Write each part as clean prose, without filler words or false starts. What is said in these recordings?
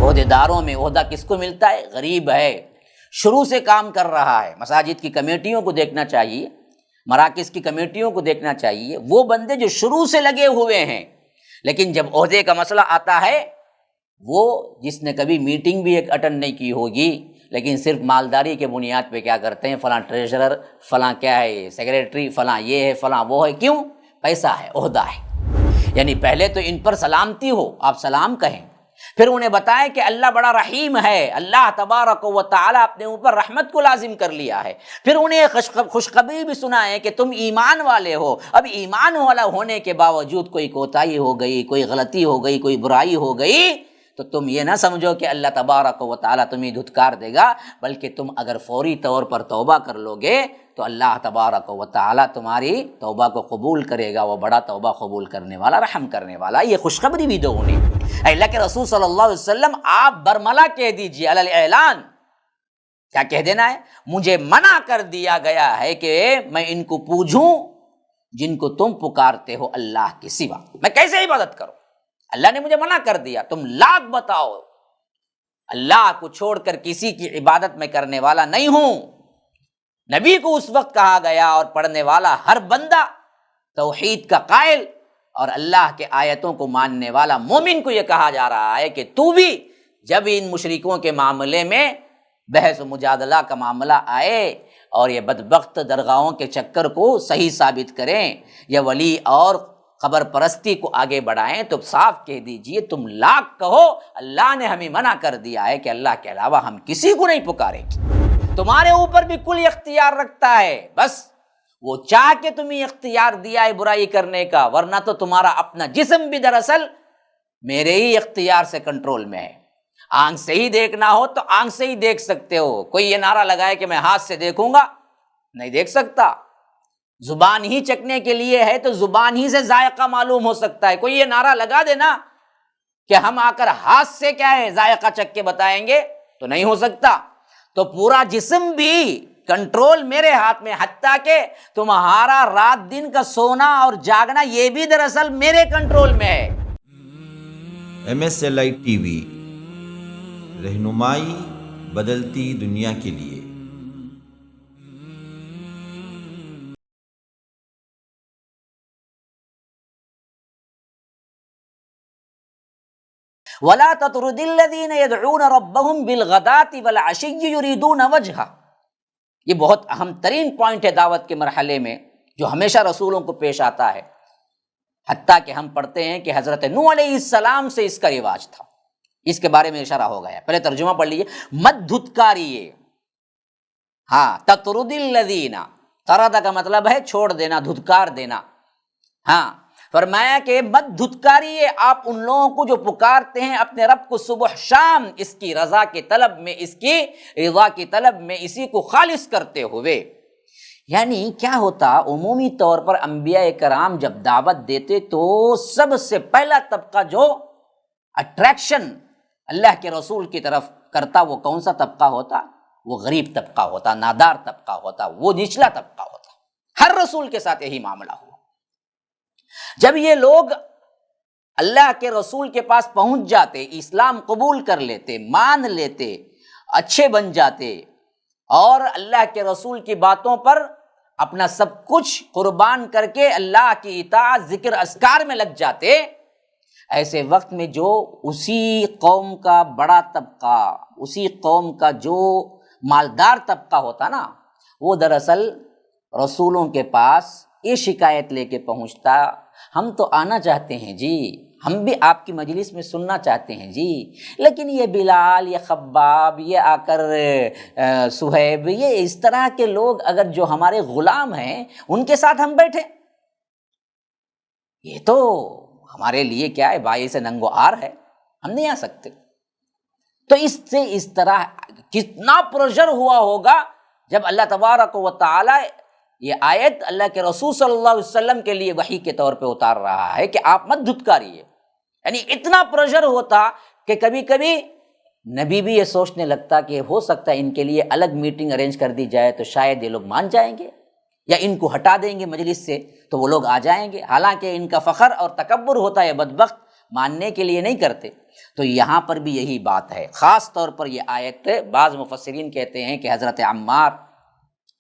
عہدیداروں میں عہدہ کس کو ملتا ہے؟ غریب ہے، شروع سے کام کر رہا ہے۔ مساجد کی کمیٹیوں کو دیکھنا چاہیے، مراکز کی کمیٹیوں کو دیکھنا چاہیے، وہ بندے جو شروع سے لگے ہوئے ہیں، لیکن جب عہدے کا مسئلہ آتا ہے، وہ جس نے کبھی میٹنگ بھی ایک اٹینڈ نہیں کی ہوگی، لیکن صرف مالداری کے بنیاد پہ کیا کرتے ہیں، فلاں ٹریجرر، فلاں کیا ہے سیکریٹری، فلاں یہ ہے، فلاں وہ ہے، کیوں؟ پیسہ ہے، عہدہ ہے۔ یعنی پہلے تو ان پر سلامتی ہو، آپ سلام کہیں، پھر انہیں بتائیں کہ اللہ بڑا رحیم ہے، اللہ تبارک و تعالیٰ اپنے اوپر رحمت کو لازم کر لیا ہے، پھر انہیں خوشخبری بھی سنائیں کہ تم ایمان والے ہو۔ اب ایمان والا ہونے کے باوجود کوئی کوتاہی ہو گئی، کوئی غلطی ہو گئی، کوئی برائی ہو گئی، تو تم یہ نہ سمجھو کہ اللہ تبارک و تعالیٰ تمہیں دھتکار دے گا، بلکہ تم اگر فوری طور پر توبہ کر لو گے تو اللہ تبارک و تعالیٰ تمہاری توبہ کو قبول کرے گا، وہ بڑا توبہ قبول کرنے والا، رحم کرنے والا۔ یہ خوشخبری بھی دو انہیں۔ اے اللہ کے رسول صلی اللہ علیہ وسلم، آپ برملا کہہ دیجئے علی الاعلان، کیا کہہ دینا ہے؟ مجھے منع کر دیا گیا ہے کہ میں ان کو پوجوں جن کو تم پکارتے ہو اللہ کے سوا، میں کیسے عبادت کروں؟ اللہ نے مجھے منع کر دیا، تم لاکھ بتاؤ، اللہ کو چھوڑ کر کسی کی عبادت میں کرنے والا نہیں ہوں۔ نبی کو اس وقت کہا گیا، اور پڑھنے والا ہر بندہ توحید کا قائل اور اللہ کے آیتوں کو ماننے والا مومن کو یہ کہا جا رہا ہے کہ تو بھی جب ان مشرکوں کے معاملے میں بحث و مجادلہ کا معاملہ آئے اور یہ بدبخت درگاہوں کے چکر کو صحیح ثابت کریں یا ولی اور قبر پرستی کو آگے بڑھائیں، تو صاف کہہ دیجئے، تم لاکھ کہو، اللہ نے ہمیں منع کر دیا ہے کہ اللہ کے علاوہ ہم کسی کو نہیں پکاریں گے۔ تمہارے اوپر بھی کل اختیار رکھتا ہے، بس وہ چاہ کے تمہیں اختیار دیا ہے برائی کرنے کا، ورنہ تو تمہارا اپنا جسم بھی دراصل میرے ہی اختیار سے کنٹرول میں ہے۔ آنکھ سے ہی دیکھنا ہو تو آنکھ سے ہی دیکھ سکتے ہو، کوئی یہ نعرہ لگائے کہ میں ہاتھ سے دیکھوں گا، نہیں دیکھ سکتا۔ زبان ہی چکھنے کے لیے ہے تو زبان ہی سے ذائقہ معلوم ہو سکتا ہے، کوئی یہ نعرہ لگا دینا کہ ہم آ کر ہاتھ سے کیا ہے ذائقہ چکھ کے بتائیں گے، تو نہیں ہو سکتا۔ تو پورا جسم بھی کنٹرول میرے ہاتھ میں، حتیٰ کہ تمہارا رات دن کا سونا اور جاگنا یہ بھی دراصل میرے کنٹرول میں ہے۔ MSLI TV، رہنمائی بدلتی دنیا کے لیے۔ وَلَا تَطْرُدِ الَّذِينَ يَدْعُونَ رَبَّهُمْ بِالْغَدَاةِ وَالْعَشِيِّ يُرِيدُونَ وَجْهَهُ۔ یہ بہت اہم ترین پوائنٹ ہے دعوت کے مرحلے میں، جو ہمیشہ رسولوں کو پیش آتا ہے، حتیٰ کہ ہم پڑھتے ہیں کہ حضرت نوح علیہ السلام سے اس کا رواج تھا۔ اس کے بارے میں اشارہ ہو گیا، پہلے ترجمہ پڑھ لیجیے، مت دھتکاریے۔ ہاں، تطرد الذین، طرد کا مطلب ہے چھوڑ دینا، دھتکار دینا۔ ہاں، فرمایا کہ مت دھتکاریے آپ ان لوگوں کو جو پکارتے ہیں اپنے رب کو صبح شام، اس کی رضا کے طلب میں، اس کی رضا کی طلب میں، اسی کو خالص کرتے ہوئے۔ یعنی کیا ہوتا، عمومی طور پر انبیاء کرام جب دعوت دیتے تو سب سے پہلا طبقہ جو اٹریکشن اللہ کے رسول کی طرف کرتا، وہ کون سا طبقہ ہوتا؟ وہ غریب طبقہ ہوتا، نادار طبقہ ہوتا، وہ نچلا طبقہ ہوتا۔ ہر رسول کے ساتھ یہی معاملہ ہوا۔ جب یہ لوگ اللہ کے رسول کے پاس پہنچ جاتے، اسلام قبول کر لیتے، مان لیتے، اچھے بن جاتے اور اللہ کے رسول کی باتوں پر اپنا سب کچھ قربان کر کے اللہ کی اطاعت، ذکر، اذکار میں لگ جاتے، ایسے وقت میں جو اسی قوم کا بڑا طبقہ، اسی قوم کا جو مالدار طبقہ ہوتا نا، وہ دراصل رسولوں کے پاس یہ شکایت لے کے پہنچتا، ہم تو آنا چاہتے ہیں جی، ہم بھی آپ کی مجلس میں سننا چاہتے ہیں جی، لیکن یہ بلال، یہ خباب، یہ آ کر صہیب، یہ اس طرح کے لوگ اگر جو ہمارے غلام ہیں ان کے ساتھ ہم بیٹھے، یہ تو ہمارے لیے کیا ہے، باعث ننگ و عار ہے، ہم نہیں آ سکتے۔ تو اس سے اس طرح کتنا پریشر ہوا ہوگا جب اللہ تبارک و تعالی یہ آیت اللہ کے رسول صلی اللہ علیہ وسلم کے لیے وحی کے طور پہ اتار رہا ہے کہ آپ مت دھتکاریے۔ یعنی اتنا پریشر ہوتا کہ کبھی کبھی نبی بھی یہ سوچنے لگتا کہ ہو سکتا ہے ان کے لیے الگ میٹنگ ارینج کر دی جائے تو شاید یہ لوگ مان جائیں گے، یا ان کو ہٹا دیں گے مجلس سے تو وہ لوگ آ جائیں گے۔ حالانکہ ان کا فخر اور تکبر ہوتا ہے بدبخت ماننے کے لیے نہیں کرتے۔ تو یہاں پر بھی یہی بات ہے، خاص طور پر یہ آیت بعض مفسرین کہتے ہیں کہ حضرت عمار،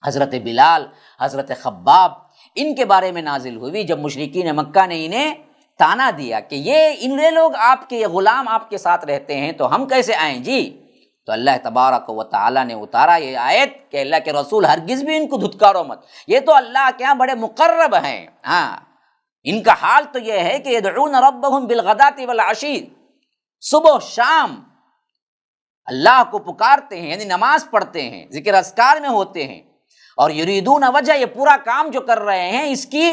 حضرت بلال، حضرت خباب، ان کے بارے میں نازل ہوئی جب مشرکین مکہ نے انہیں تانا دیا کہ یہ لوگ آپ کے، یہ غلام آپ کے ساتھ رہتے ہیں تو ہم کیسے آئیں جی۔ تو اللہ تبارک و تعالیٰ نے اتارا یہ آیت کہ اللہ کے رسول ہرگز بھی ان کو دھتکارو مت، یہ تو اللہ کے یہاں بڑے مقرب ہیں، ہاں ان کا حال تو یہ ہے کہ یدعون ربهم بالغداۃ والعشی، صبح شام اللہ کو پکارتے ہیں، یعنی نماز پڑھتے ہیں، ذکر اذکار میں ہوتے ہیں، اور یریدون وجہ، یہ پورا کام جو کر رہے ہیں اس کی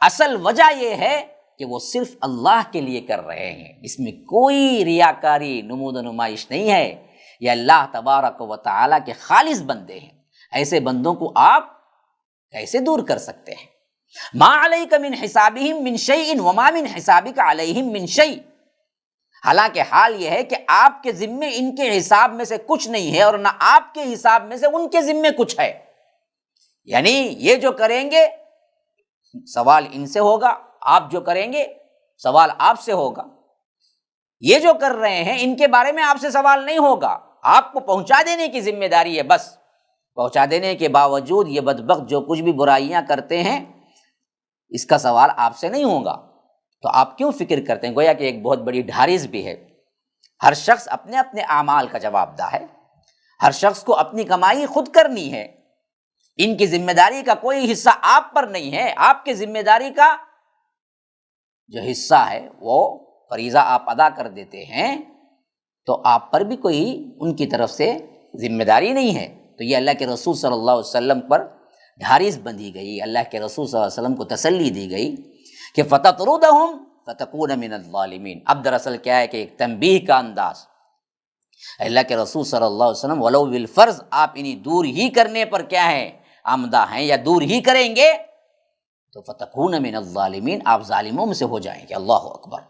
اصل وجہ یہ ہے کہ وہ صرف اللہ کے لیے کر رہے ہیں، اس میں کوئی ریاکاری، نمود و نمائش نہیں ہے، یہ اللہ تبارک و تعالیٰ کے خالص بندے ہیں۔ ایسے بندوں کو آپ کیسے دور کر سکتے ہیں؟ ما علیک من حسابہم من شیء وما من حسابک علیہم من شیء، حالانکہ حال یہ ہے کہ آپ کے ذمے ان کے حساب میں سے کچھ نہیں ہے اور نہ آپ کے حساب میں سے ان کے ذمے کچھ ہے، یعنی یہ جو کریں گے سوال ان سے ہوگا، آپ جو کریں گے سوال آپ سے ہوگا، یہ جو کر رہے ہیں ان کے بارے میں آپ سے سوال نہیں ہوگا، آپ کو پہنچا دینے کی ذمہ داری ہے، بس پہنچا دینے کے باوجود یہ بدبخت جو کچھ بھی برائیاں کرتے ہیں اس کا سوال آپ سے نہیں ہوگا، تو آپ کیوں فکر کرتے ہیں؟ گویا کہ ایک بہت بڑی ڈھارس بھی ہے، ہر شخص اپنے اپنے اعمال کا جواب دہ ہے، ہر شخص کو اپنی کمائی خود کرنی ہے، ان کی ذمہ داری کا کوئی حصہ آپ پر نہیں ہے، آپ کی ذمہ داری کا جو حصہ ہے وہ فریضہ آپ ادا کر دیتے ہیں تو آپ پر بھی کوئی ان کی طرف سے ذمہ داری نہیں ہے۔ تو یہ اللہ کے رسول صلی اللہ علیہ وسلم پر ڈھارس بندھی گئی، اللہ کے رسول صلی اللہ علیہ وسلم کو تسلی دی گئی کہ فَتَطْرُدَهُمْ فَتَكُونَ مِنَ الظَّالِمِينَ۔ اب دراصل کیا ہے کہ ایک تنبیہ کا انداز، اللہ کے رسول صلی اللہ علیہ وسلم ولو بالفرض، آپ انہیں دور ہی کرنے پر کیا ہے آمدہ ہیں یا دور ہی کریں گے تو فَتَكُونَ مِنَ الظَّالِمِينَ، آپ ظالموں میں سے ہو جائیں گے۔ اللہ اکبر!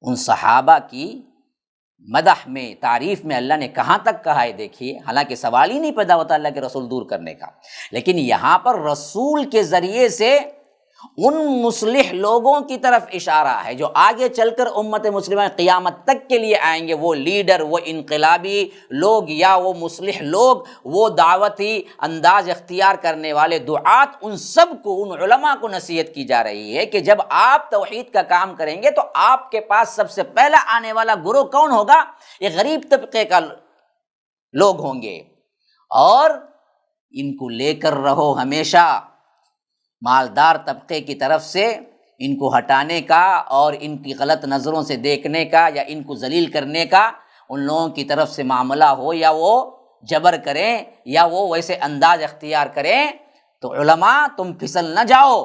ان صحابہ کی مدح میں، تعریف میں اللہ نے کہاں تک کہا ہے دیکھیے، حالانکہ سوال ہی نہیں پیدا ہوتا اللہ کے رسول دور کرنے کا، لیکن یہاں پر رسول کے ذریعے سے ان مصلح لوگوں کی طرف اشارہ ہے جو آگے چل کر امت مسلمہ قیامت تک کے لیے آئیں گے، وہ لیڈر، وہ انقلابی لوگ یا وہ مصلح لوگ، وہ دعوتی انداز اختیار کرنے والے دعات، ان سب کو، ان علماء کو نصیحت کی جا رہی ہے کہ جب آپ توحید کا کام کریں گے تو آپ کے پاس سب سے پہلا آنے والا گروہ کون ہوگا؟ یہ غریب طبقے کا لوگ ہوں گے، اور ان کو لے کر رہو ہمیشہ، مالدار طبقے کی طرف سے ان کو ہٹانے کا اور ان کی غلط نظروں سے دیکھنے کا یا ان کو ذلیل کرنے کا ان لوگوں کی طرف سے معاملہ ہو، یا وہ جبر کریں یا وہ ویسے انداز اختیار کریں، تو علماء تم پھسل نہ جاؤ،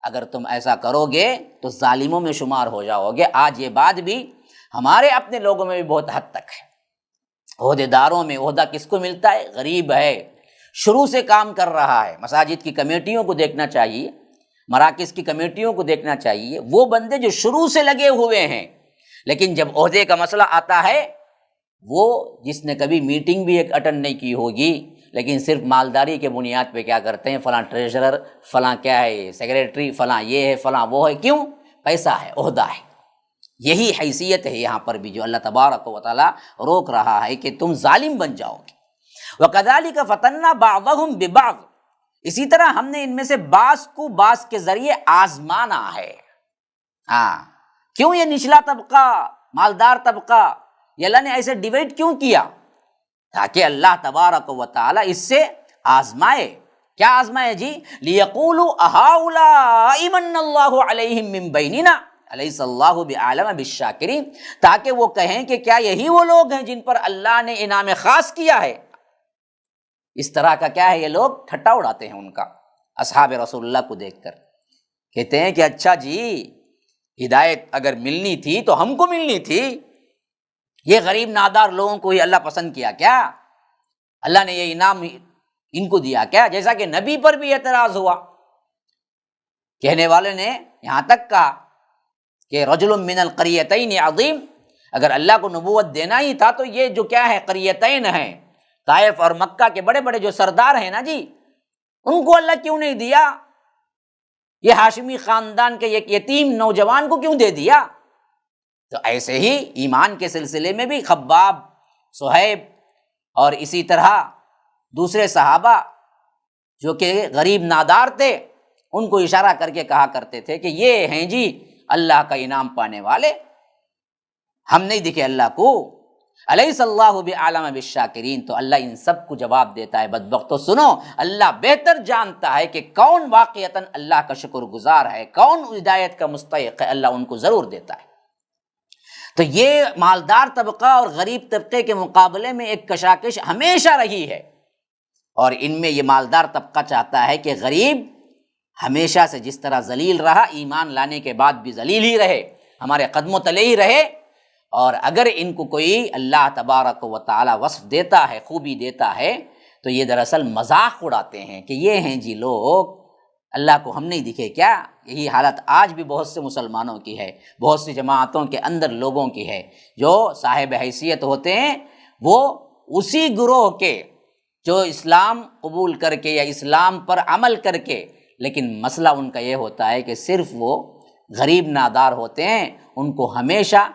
اگر تم ایسا کرو گے تو ظالموں میں شمار ہو جاؤ گے۔ آج یہ بات بھی ہمارے اپنے لوگوں میں بھی بہت حد تک ہے، عہدے داروں میں عہدہ کس کو ملتا ہے؟ غریب ہے، شروع سے کام کر رہا ہے، مساجد کی کمیٹیوں کو دیکھنا چاہیے، مراکز کی کمیٹیوں کو دیکھنا چاہیے، وہ بندے جو شروع سے لگے ہوئے ہیں، لیکن جب عہدے کا مسئلہ آتا ہے، وہ جس نے کبھی میٹنگ بھی ایک اٹینڈ نہیں کی ہوگی لیکن صرف مالداری کے بنیاد پہ کیا کرتے ہیں، فلاں ٹریجرر، فلاں کیا ہے سیکریٹری، فلاں یہ ہے، فلاں وہ ہے، کیوں؟ پیسہ ہے، عہدہ ہے۔ یہی حیثیت ہے یہاں پر بھی جو اللہ تبارک و تعالیٰ روک رہا ہے کہ تم ظالم بن جاؤ گے۔ وَكَذَلِكَ فَتَنَّا بَعْضَهُمْ بِبَعْضٍ، اسی طرح ہم نے ان میں سے بعض کو بعض کے ذریعے آزمانا ہے۔ ہاں، کیوں یہ نچلا طبقہ، مالدار طبقہ، یہ اللہ نے ایسے ڈیوائڈ کیوں کیا؟ تاکہ اللہ تبارک و تعالیٰ اس سے آزمائے۔ کیا آزمائے جی؟ لِيَقُولُوا أَهَٰؤُلَاءِ مَنَّ اللَّهُ عَلَيْهِمْ مِن بَيْنِنَا أَلَيْسَ اللَّهُ بِأَعْلَمَ بِالشَّاكِرِينَ، تاکہ وہ کہیں کہ کیا یہی وہ لوگ ہیں جن پر اللہ نے انعام خاص کیا ہے۔ اس طرح کا کیا ہے، یہ لوگ ٹھٹا اڑاتے ہیں ان کا، اصحاب رسول اللہ کو دیکھ کر کہتے ہیں کہ اچھا جی، ہدایت اگر ملنی تھی تو ہم کو ملنی تھی، یہ غریب نادار لوگوں کو ہی اللہ پسند کیا کیا؟ اللہ نے یہ انعام ان کو دیا کیا؟ جیسا کہ نبی پر بھی اعتراض ہوا، کہنے والے نے یہاں تک کہا کہ رجل من القریتین عظیم، اگر اللہ کو نبوت دینا ہی تھا تو یہ جو کیا ہے قریتین ہیں، طائف اور مکہ کے بڑے بڑے جو سردار ہیں نا جی، ان کو اللہ کیوں نہیں دیا؟ یہ ہاشمی خاندان کے ایک یتیم نوجوان کو کیوں دے دیا؟ تو ایسے ہی ایمان کے سلسلے میں بھی خباب، صہیب اور اسی طرح دوسرے صحابہ جو کہ غریب نادار تھے، ان کو اشارہ کر کے کہا کرتے تھے کہ یہ ہیں جی اللہ کا انعام پانے والے، ہم نہیں دکھے اللہ کو، الیس اللہ بعالم بالشاکرین۔ تو اللہ ان سب کو جواب دیتا ہے بدبختو سنو، اللہ بہتر جانتا ہے کہ کون واقعتاً اللہ کا شکر گزار ہے، کون ہدایت کا مستحق ہے، اللہ ان کو ضرور دیتا ہے۔ تو یہ مالدار طبقہ اور غریب طبقے کے مقابلے میں ایک کشاکش ہمیشہ رہی ہے، اور ان میں یہ مالدار طبقہ چاہتا ہے کہ غریب ہمیشہ سے جس طرح ذلیل رہا، ایمان لانے کے بعد بھی ذلیل ہی رہے، ہمارے قدموں تلے ہی رہے، اور اگر ان کو کوئی اللہ تبارک و تعالی وصف دیتا ہے، خوبی دیتا ہے، تو یہ دراصل مذاق اڑاتے ہیں کہ یہ ہیں جی لوگ، اللہ کو ہم نہیں دکھے کیا۔ یہی حالت آج بھی بہت سے مسلمانوں کی ہے، بہت سی جماعتوں کے اندر لوگوں کی ہے، جو صاحب حیثیت ہوتے ہیں وہ اسی گروہ کے جو اسلام قبول کر کے یا اسلام پر عمل کر کے، لیکن مسئلہ ان کا یہ ہوتا ہے کہ صرف وہ غریب نادار ہوتے ہیں، ان کو ہمیشہ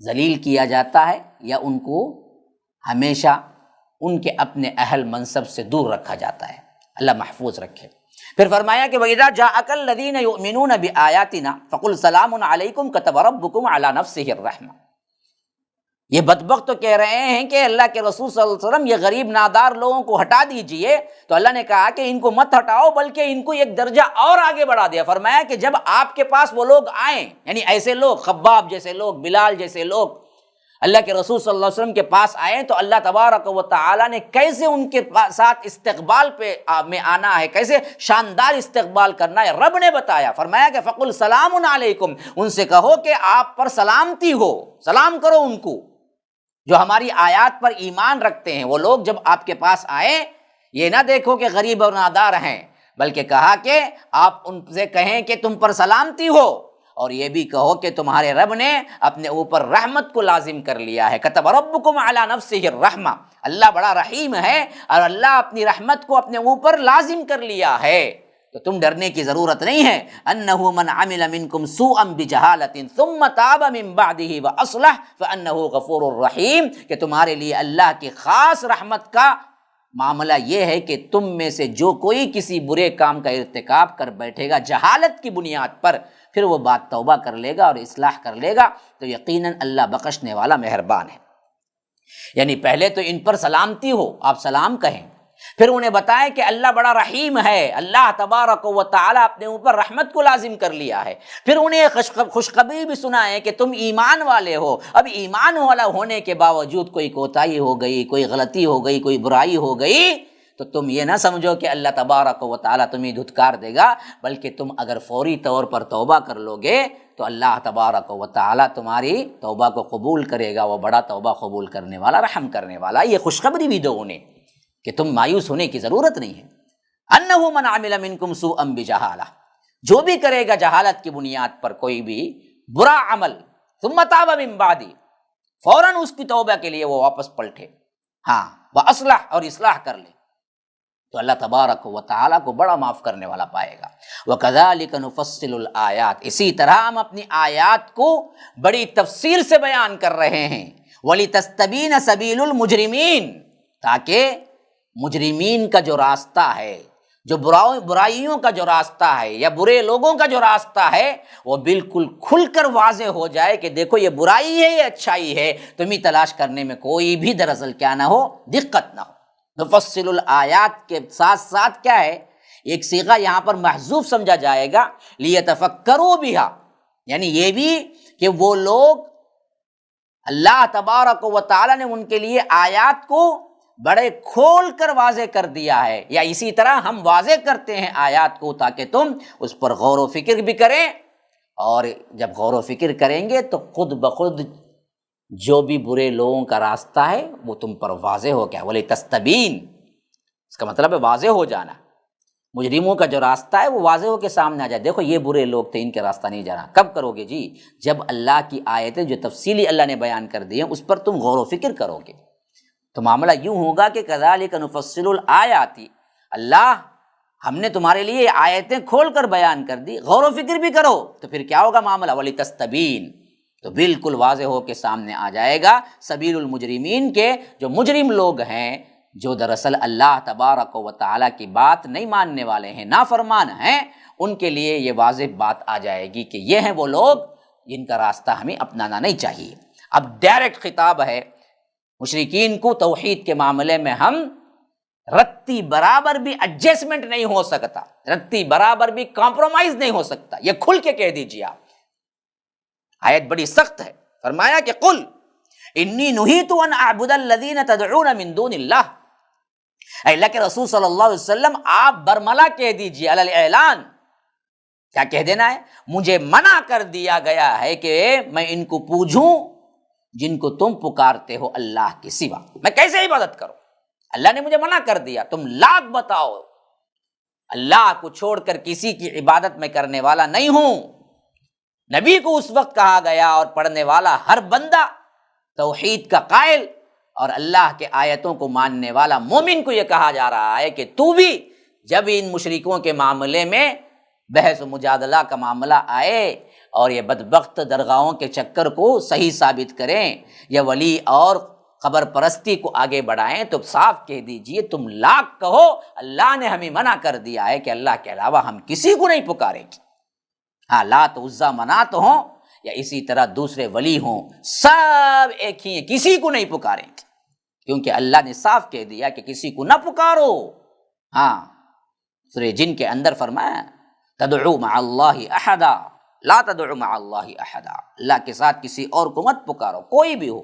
ذلیل کیا جاتا ہے، یا ان کو ہمیشہ ان کے اپنے اہل منصب سے دور رکھا جاتا ہے۔ اللہ محفوظ رکھے۔ پھر فرمایا کہ وَإِذَا جَاءَكَ الَّذِينَ يُؤْمِنُونَ بِآيَاتِنَا فَقُلْ سَلَامٌ عَلَيْكُمْ كَتَبَ رَبُّكُمْ عَلَى نَفْسِهِ الرَّحْمَةَ۔ یہ بدبخت تو کہہ رہے ہیں کہ اللہ کے رسول صلی اللہ علیہ وسلم یہ غریب نادار لوگوں کو ہٹا دیجئے، تو اللہ نے کہا کہ ان کو مت ہٹاؤ، بلکہ ان کو ایک درجہ اور آگے بڑھا دیا۔ فرمایا کہ جب آپ کے پاس وہ لوگ آئیں، یعنی ایسے لوگ، خباب جیسے لوگ، بلال جیسے لوگ اللہ کے رسول صلی اللہ علیہ وسلم کے پاس آئیں، تو اللہ تبارک و تعالیٰ نے کیسے ان کے ساتھ استقبال میں آنا ہے، کیسے شاندار استقبال کرنا ہے، رب نے بتایا۔ فرمایا کہ فَقُلْ سَلَامٌ عَلَيْكُمْ، ان سے کہو کہ آپ پر سلامتی ہو، سلام کرو ان کو جو ہماری آیات پر ایمان رکھتے ہیں۔ وہ لوگ جب آپ کے پاس آئیں، یہ نہ دیکھو کہ غریب اور نادار ہیں، بلکہ کہا کہ آپ ان سے کہیں کہ تم پر سلامتی ہو، اور یہ بھی کہو کہ تمہارے رب نے اپنے اوپر رحمت کو لازم کر لیا ہے۔ کتب ربکم علی نفسہ الرحمہ، اللہ بڑا رحیم ہے اور اللہ اپنی رحمت کو اپنے اوپر لازم کر لیا ہے، تو تم ڈرنے کی ضرورت نہیں ہے۔ انہ من عمل منکم سوءا بجہالۃ ثم تاب من بعدہ واصلح فانہ غفور الرحیم، کہ تمہارے لیے اللہ کی خاص رحمت کا معاملہ یہ ہے کہ تم میں سے جو کوئی کسی برے کام کا ارتکاب کر بیٹھے گا جہالت کی بنیاد پر، پھر وہ بات توبہ کر لے گا اور اصلاح کر لے گا، تو یقیناً اللہ بخشنے والا مہربان ہے۔ یعنی پہلے تو ان پر سلامتی ہو، آپ سلام کہیں، پھر انہیں بتائیں کہ اللہ بڑا رحیم ہے، اللہ تبارک و تعالیٰ اپنے اوپر رحمت کو لازم کر لیا ہے، پھر انہیں خوشخبری بھی سنائیں کہ تم ایمان والے ہو۔ اب ایمان والا ہونے کے باوجود کوئی کوتاہی ہو گئی، کوئی غلطی ہو گئی، کوئی برائی ہو گئی، تو تم یہ نہ سمجھو کہ اللہ تبارک و تعالیٰ تمہیں دھتکار دے گا، بلکہ تم اگر فوری طور پر توبہ کر لو گے تو اللہ تبارک و تعالیٰ تمہاری توبہ کو قبول کرے گا، وہ بڑا توبہ قبول کرنے والا، رحم کرنے والا۔ یہ خوشخبری بھی دو انہیں کہ تم مایوس ہونے کی ضرورت نہیں ہے۔ انہ من عمل منکم سوءا بجہالہ، جو بھی کرے گا جہالت کی بنیاد پر کوئی بھی برا عمل، ثم تاب من بعد، فوراً اس کی توبہ کے لیے وہ واپس پلٹے، ہاں واصلح، اور اصلاح کر لے، تو اللہ تبارک و تعالیٰ کو بڑا معاف کرنے والا پائے گا۔ وَكَذَلِكَ نُفَصِّلُ الْآيَاتِ، اسی طرح ہم اپنی آیات کو بڑی تفصیل سے بیان کر رہے ہیں۔ وَلِتَسْتَبِينَ سَبِيلُ الْمُجْرِمِينَ، تاکہ مجرمین کا جو راستہ ہے، جو برائیوں کا جو راستہ ہے یا برے لوگوں کا جو راستہ ہے، وہ بالکل کھل کر واضح ہو جائے کہ دیکھو یہ برائی ہے، یہ اچھائی ہے، تمہیں تلاش کرنے میں کوئی بھی دراصل کیا نہ ہو، دقت نہ ہو۔ نفصل الآیات کے ساتھ ساتھ کیا ہے، ایک صیغہ یہاں پر محذوف سمجھا جائے گا، لیتفکروا بہا، یعنی یہ بھی کہ وہ لوگ، اللہ تبارک و تعالیٰ نے ان کے لیے آیات کو بڑے کھول کر واضح کر دیا ہے، یا اسی طرح ہم واضح کرتے ہیں آیات کو تاکہ تم اس پر غور و فکر بھی کریں، اور جب غور و فکر کریں گے تو خود بخود جو بھی برے لوگوں کا راستہ ہے وہ تم پر واضح ہو گیا۔ وَلِتَسْتَبِينَ، اس کا مطلب ہے واضح ہو جانا، مجرموں کا جو راستہ ہے وہ واضح ہو کے سامنے آ جائے، دیکھو یہ برے لوگ تھے، ان کے راستہ نہیں جانا۔ کب کرو گے جی؟ جب اللہ کی آیتیں جو تفصیلی اللہ نے بیان کر دی ہیں اس پر تم غور و فکر کرو گے، تو معاملہ یوں ہوگا کہ کذالک نفصل الآیات، اللہ ہم نے تمہارے لیے آیتیں کھول کر بیان کر دی، غور و فکر بھی کرو، تو پھر کیا ہوگا معاملہ، ولیتستبین، تو بالکل واضح ہو کے سامنے آ جائے گا سبیل المجرمین کے جو مجرم لوگ ہیں، جو دراصل اللہ تبارک و تعالیٰ کی بات نہیں ماننے والے ہیں، نافرمان ہیں، ان کے لیے یہ واضح بات آ جائے گی کہ یہ ہیں وہ لوگ جن کا راستہ ہمیں اپنانا نہیں چاہیے۔ اب ڈائریکٹ خطاب ہے مشرکین کو، توحید کے معاملے میں ہم رتی برابر بھی ایڈجسٹمنٹ نہیں ہو سکتا، رتی برابر بھی کمپرومائز نہیں ہو سکتا، یہ کھل کے کہہ دیجیے آپ۔ آیت بڑی سخت ہے، فرمایا کہ قل انی نہیت ان اعبد الذین تدعون من دون اللہ، اے اللہ کے رسول صلی اللہ علیہ وسلم آپ برملا کہہ دیجیے، علی الاعلان، کیا کہہ دینا ہے؟ مجھے منع کر دیا گیا ہے کہ میں ان کو پوجوں جن کو تم پکارتے ہو اللہ کے سوا، میں کیسے عبادت کروں؟ اللہ نے مجھے منع کر دیا، تم لاکھ بتاؤ، اللہ کو چھوڑ کر کسی کی عبادت میں کرنے والا نہیں ہوں۔ نبی کو اس وقت کہا گیا اور پڑھنے والا ہر بندہ توحید کا قائل اور اللہ کے آیتوں کو ماننے والا مومن کو یہ کہا جا رہا ہے کہ تو بھی جب ان مشرکوں کے معاملے میں بحث و مجادلہ کا معاملہ آئے اور یہ بدبخت درگاہوں کے چکر کو صحیح ثابت کریں یا ولی اور قبر پرستی کو آگے بڑھائیں، تو صاف کہہ دیجئے تم لاکھ کہو اللہ نے ہمیں منع کر دیا ہے کہ اللہ کے علاوہ ہم کسی کو نہیں پکاریں گے۔ ہاں، لات عزا منات ہوں یا اسی طرح دوسرے ولی ہوں، سب ایک ہی ہیں، کسی کو نہیں پکاریں گے، کیونکہ اللہ نے صاف کہہ دیا کہ کسی کو نہ پکارو۔ ہاں، سورہ جن کے اندر فرمایا تدعو مع اللہ احدا، لا تدعو مع اللہ احدا، اللہ کے ساتھ کسی اور کو مت پکارو، کوئی بھی ہو۔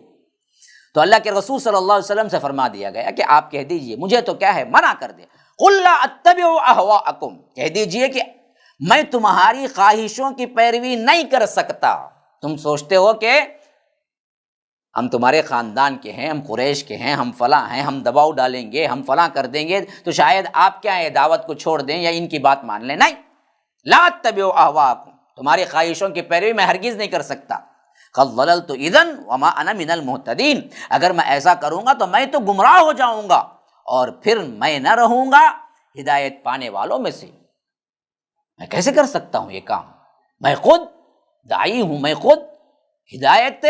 تو اللہ کے رسول صلی اللہ علیہ وسلم سے فرما دیا گیا کہ آپ کہہ دیجئے، مجھے تو کیا ہے، منع کر دے، قل لا اتبع اہواءکم، کہہ دیجئے کہ میں تمہاری خواہشوں کی پیروی نہیں کر سکتا۔ تم سوچتے ہو کہ ہم تمہارے خاندان کے ہیں، ہم قریش کے ہیں، ہم فلاں ہیں، ہم دباؤ ڈالیں گے، ہم فلاں کر دیں گے تو شاید آپ کیا ہے دعوت کو چھوڑ دیں یا ان کی بات مان لیں۔ نہیں، لا اتبع اہواءکم، تمہاری خواہشوں کی پیروی میں ہرگز نہیں کر سکتا۔ قد ضللت اذا وما انا من المہتدین، اگر میں ایسا کروں گا تو میں تو گمراہ ہو جاؤں گا اور پھر میں نہ رہوں گا ہدایت پانے والوں میں سے۔ میں کیسے کر سکتا ہوں یہ کام؟ میں خود داعی ہوں، میں خود ہدایت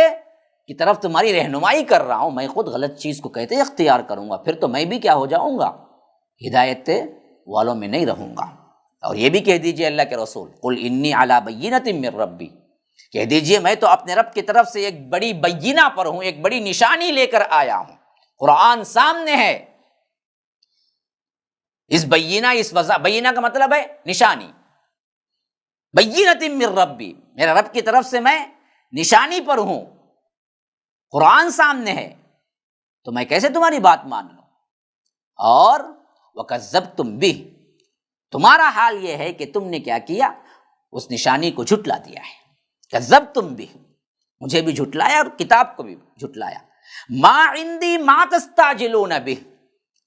کی طرف تمہاری رہنمائی کر رہا ہوں، میں خود غلط چیز کو کہتے اختیار کروں گا، پھر تو میں بھی کیا ہو جاؤں گا، ہدایت والوں میں نہیں رہوں گا۔ اور یہ بھی کہہ دیجئے اللہ کے رسول قل انی علی بینۃ من ربی، کہہ دیجئے میں تو اپنے رب کی طرف سے ایک بڑی بینہ پر ہوں، ایک بڑی نشانی لے کر آیا ہوں، قرآن سامنے ہے۔ اس بینہ، اس بینہ کا مطلب ہے نشانی، بینۃ من ربی، میرے رب کی طرف سے میں نشانی پر ہوں، قرآن سامنے ہے، تو میں کیسے تمہاری بات مان لوں؟ اور وَكَذَّبْتُمْ بِهِ، تمہارا حال یہ ہے کہ تم نے کیا کیا، اس نشانی کو جھٹلا دیا ہے۔ کذبتم بھی، مجھے بھی جھٹلایا اور کتاب کو بھی جھٹلایا۔ ما عندی ما تستعجلون بہ،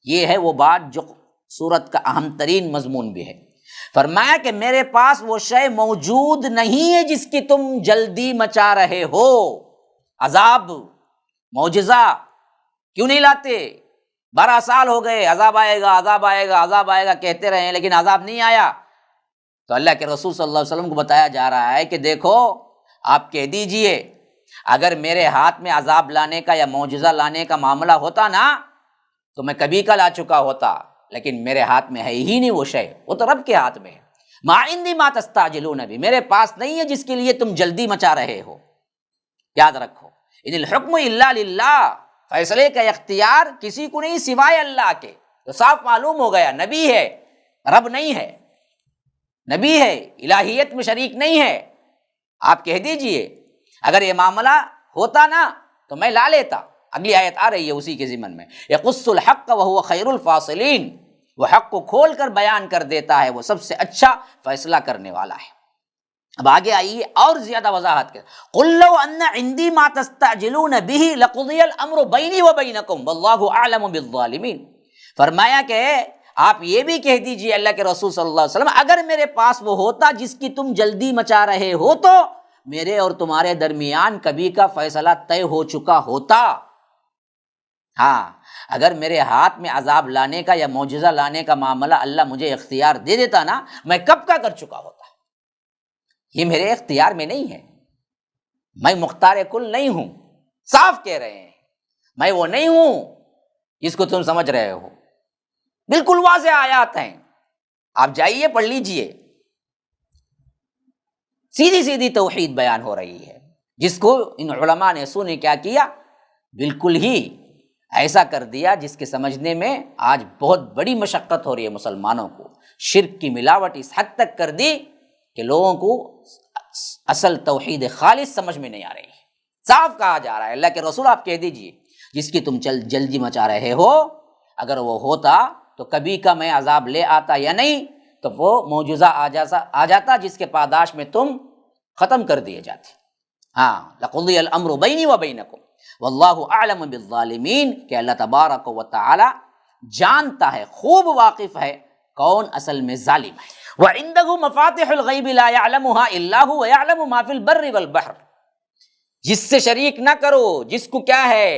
یہ ہے وہ بات جو سورت کا اہم ترین مضمون بھی ہے۔ فرمایا کہ میرے پاس وہ شے موجود نہیں ہے جس کی تم جلدی مچا رہے ہو۔ عذاب، معجزہ کیوں نہیں لاتے؟ 12 سال ہو گئے، عذاب آئے گا، عذاب آئے گا، عذاب آئے گا کہتے رہے لیکن عذاب نہیں آیا۔ تو اللہ کے رسول صلی اللہ علیہ وسلم کو بتایا جا رہا ہے کہ دیکھو، آپ کہہ دیجئے اگر میرے ہاتھ میں عذاب لانے کا یا معجزہ لانے کا معاملہ ہوتا نا تو میں کبھی کا لا چکا ہوتا، لیکن میرے ہاتھ میں ہے ہی نہیں وہ شے، وہ تو رب کے ہاتھ میں ہے۔ ما عندی ما تستعجلون بہ، میرے پاس نہیں ہے جس کے لیے تم جلدی مچا رہے ہو۔ یاد رکھو، ان الحکم الا للہ، فیصلے کا اختیار کسی کو نہیں سوائے اللہ کے۔ تو صاف معلوم ہو گیا نبی ہے، رب نہیں ہے، نبی ہے، الہیت میں شریک نہیں ہے۔ آپ کہہ دیجئے اگر یہ معاملہ ہوتا نا تو میں لا لیتا۔ اگلی آیت آ رہی ہے اسی کے ضمن میں، یقص الحق وہو خیر الفاصلین، وہ حق کو کھول کر بیان کر دیتا ہے، وہ سب سے اچھا فیصلہ کرنے والا ہے۔ اب آگے آئیے اور زیادہ وضاحت کر، قل لو ان عندی ما تستعجلون به لقضی الامر بینی وبینکم واللہ اعلم بالظالمین۔ فرمایا کہ آپ یہ بھی کہہ دیجئے اللہ کے رسول صلی اللہ علیہ وسلم، اگر میرے پاس وہ ہوتا جس کی تم جلدی مچا رہے ہو تو میرے اور تمہارے درمیان کبھی کا فیصلہ طے ہو چکا ہوتا۔ ہاں، اگر میرے ہاتھ میں عذاب لانے کا یا معجزہ لانے کا معاملہ اللہ مجھے اختیار دے دیتا نا، میں کب کا کر چکا ہوتا۔ یہ میرے اختیار میں نہیں ہے، میں مختار کل نہیں ہوں، صاف کہہ رہے ہیں، میں وہ نہیں ہوں جس کو تم سمجھ رہے ہو، بالکل واضح آیات ہیں، آپ جائیے پڑھ لیجئے، سیدھی سیدھی توحید بیان ہو رہی ہے، جس کو ان علماء نے سنے کیا کیا، بالکل ہی ایسا کر دیا جس کے سمجھنے میں آج بہت بڑی مشقت ہو رہی ہے مسلمانوں کو، شرک کی ملاوٹ اس حد تک کر دی کہ لوگوں کو اصل توحید خالص سمجھ میں نہیں آ رہی ہے، صاف کہا جا رہا ہے، اللہ کے رسول آپ کہہ دیجئے جس کی تم جلدی مچا رہے ہو، اگر وہ ہوتا تو کبھی کا میں عذاب لے آتا یا نہیں، تو وہ معجزہ آ جاتا جس کے پاداش میں تم ختم کر دیے جاتے۔ ہاں، لقضی الامر بینی و بینکم واللہ اعلم بالظالمین، کہ اللہ تبارک و تعالی جانتا ہے، خوب واقف ہے کون اصل میں ظالم ہے۔ وعنده مفاتح الغیب لا يعلمها الا هو يعلم ما في البر والبحر، جس سے شریک نہ کرو، جس کو کیا ہے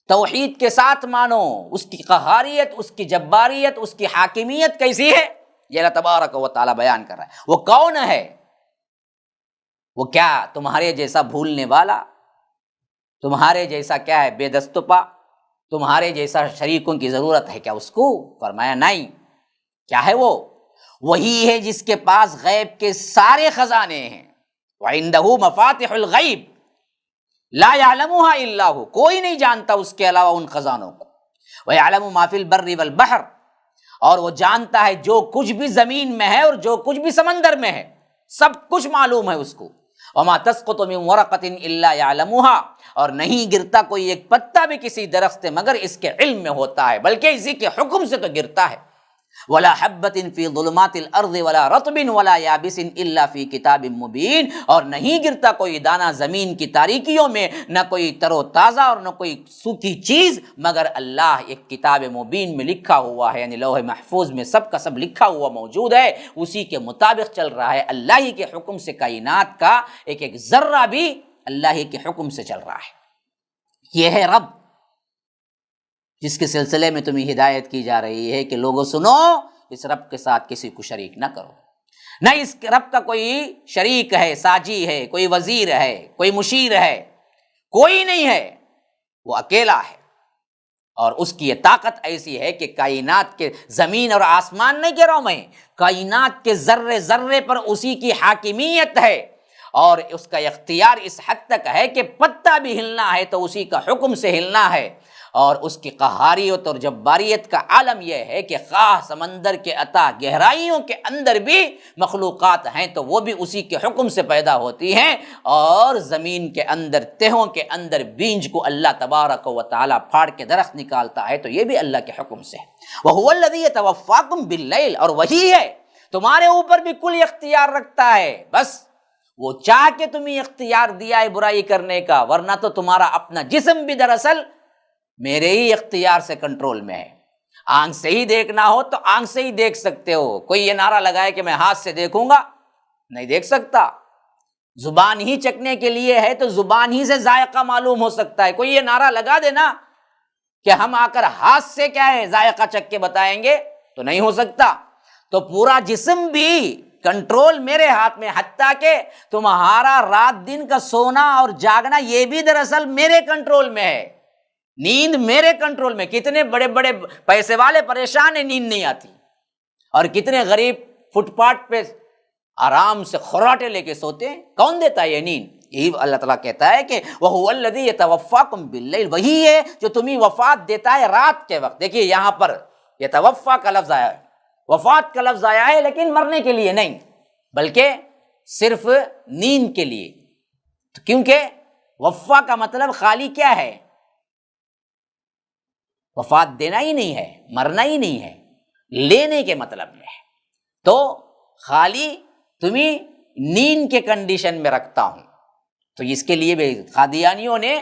توحید کے ساتھ مانو، اس کی قہاریت، اس کی جباریت، اس کی حاکمیت کیسی ہے، یہ اللہ تبارک و تعالی بیان کر رہا ہے۔ وہ کون ہے؟ وہ کیا تمہارے جیسا بھولنے والا، تمہارے جیسا کیا ہے بے دست و پا، تمہارے جیسا شریکوں کی ضرورت ہے کیا اس کو؟ فرمایا نہیں۔ کیا ہے وہ؟ وہی ہے جس کے پاس غیب کے سارے خزانے ہیں، وعنده مفاتح الغیب لا يعلمها الا هو، کوئی نہیں جانتا اس کے علاوہ ان خزانوں کو، ويعلم ما في البر والبحر، اور وہ جانتا ہے جو کچھ بھی زمین میں ہے اور جو کچھ بھی سمندر میں ہے، سب کچھ معلوم ہے اس کو۔ وما تسقط من ورقۃ الا يعلمها، اور نہیں گرتا کوئی ایک پتا بھی کسی درخت سے مگر اس کے علم میں ہوتا ہے، بلکہ اسی کے حکم سے تو گرتا ہے۔ ولا حبۃ فی ظلمات الارض ولا رطب ولا یابس الا فی کتاب مبین، اور نہیں گرتا کوئی دانہ زمین کی تاریکیوں میں، نہ کوئی تر و تازہ اور نہ کوئی سوکھی چیز، مگر اللہ ایک کتاب مبین میں لکھا ہوا ہے، یعنی لوح محفوظ میں سب کا سب لکھا ہوا موجود ہے، اسی کے مطابق چل رہا ہے، اللہ ہی کے حکم سے کائنات کا ایک ایک ذرہ بھی اللہ ہی کے حکم سے چل رہا ہے۔ یہ ہے رب جس کے سلسلے میں تمہیں ہدایت کی جا رہی ہے کہ لوگوں سنو، اس رب کے ساتھ کسی کو شریک نہ کرو، نہ اس رب کا کوئی شریک ہے، ساجی ہے، کوئی وزیر ہے، کوئی مشیر ہے، کوئی نہیں ہے، وہ اکیلا ہے، اور اس کی یہ طاقت ایسی ہے کہ کائنات کے زمین اور آسمان نہیں کہہ رہا ہوں میں، کائنات کے ذرے ذرے پر اسی کی حاکمیت ہے، اور اس کا اختیار اس حد تک ہے کہ پتہ بھی ہلنا ہے تو اسی کا حکم سے ہلنا ہے، اور اس کی قہاریت اور جباریت کا عالم یہ ہے کہ خواہ سمندر کے عطا گہرائیوں کے اندر بھی مخلوقات ہیں تو وہ بھی اسی کے حکم سے پیدا ہوتی ہیں، اور زمین کے اندر تہوں کے اندر بیج کو اللہ تبارک و تعالی پھاڑ کے درخت نکالتا ہے تو یہ بھی اللہ کے حکم سے ہے۔ وَهُوَ الَّذِي يَتَوَفَّاكُمْ بِاللَّيْلِ، اور وہی ہے تمہارے اوپر بھی کل اختیار رکھتا ہے، بس وہ چاہ کے تمہیں اختیار دیا ہے برائی کرنے کا، ورنہ تو تمہارا اپنا جسم بھی دراصل میرے ہی اختیار سے کنٹرول میں ہے۔ آنکھ سے ہی دیکھنا ہو تو آنکھ سے ہی دیکھ سکتے ہو، کوئی یہ نعرہ لگائے کہ میں ہاتھ سے دیکھوں گا، نہیں دیکھ سکتا۔ زبان ہی چکھنے کے لیے ہے تو زبان ہی سے ذائقہ معلوم ہو سکتا ہے، کوئی یہ نعرہ لگا دے نا کہ ہم آ کر ہاتھ سے کیا ہے ذائقہ چکھ کے بتائیں گے تو نہیں ہو سکتا۔ تو پورا جسم بھی کنٹرول میرے ہاتھ میں، حتیٰ کہ تمہارا رات دن کا سونا اور جاگنا یہ بھی دراصل میرے کنٹرول میں ہے، نیند میرے کنٹرول میں۔ کتنے بڑے بڑے پیسے والے پریشان ہیں، نیند نہیں آتی، اور کتنے غریب فٹ پاتھ پہ آرام سے خراٹے لے کے سوتے ہیں، کون دیتا ہے یہ نیند؟ یہی اللہ تعالیٰ کہتا ہے کہ وَهُوَ الَّذِي يَتَوَفَّاكُمْ بِاللَّيْلِ، وہی ہے جو تمہیں وفات دیتا ہے رات کے وقت۔ دیکھیے یہاں پر یتوفا کا لفظ آیا ہے، وفات کا لفظ آیا ہے، لیکن مرنے کے لیے نہیں بلکہ صرف نیند کے لیے، کیونکہ وفا کا مطلب خالی کیا ہے؟ وفات دینا ہی نہیں ہے، مرنا ہی نہیں ہے، لینے کے مطلب میں ہے۔ تو خالی تمہیں نیند کے کنڈیشن میں رکھتا ہوں، تو اس کے لیے بھی قادیانیوں نے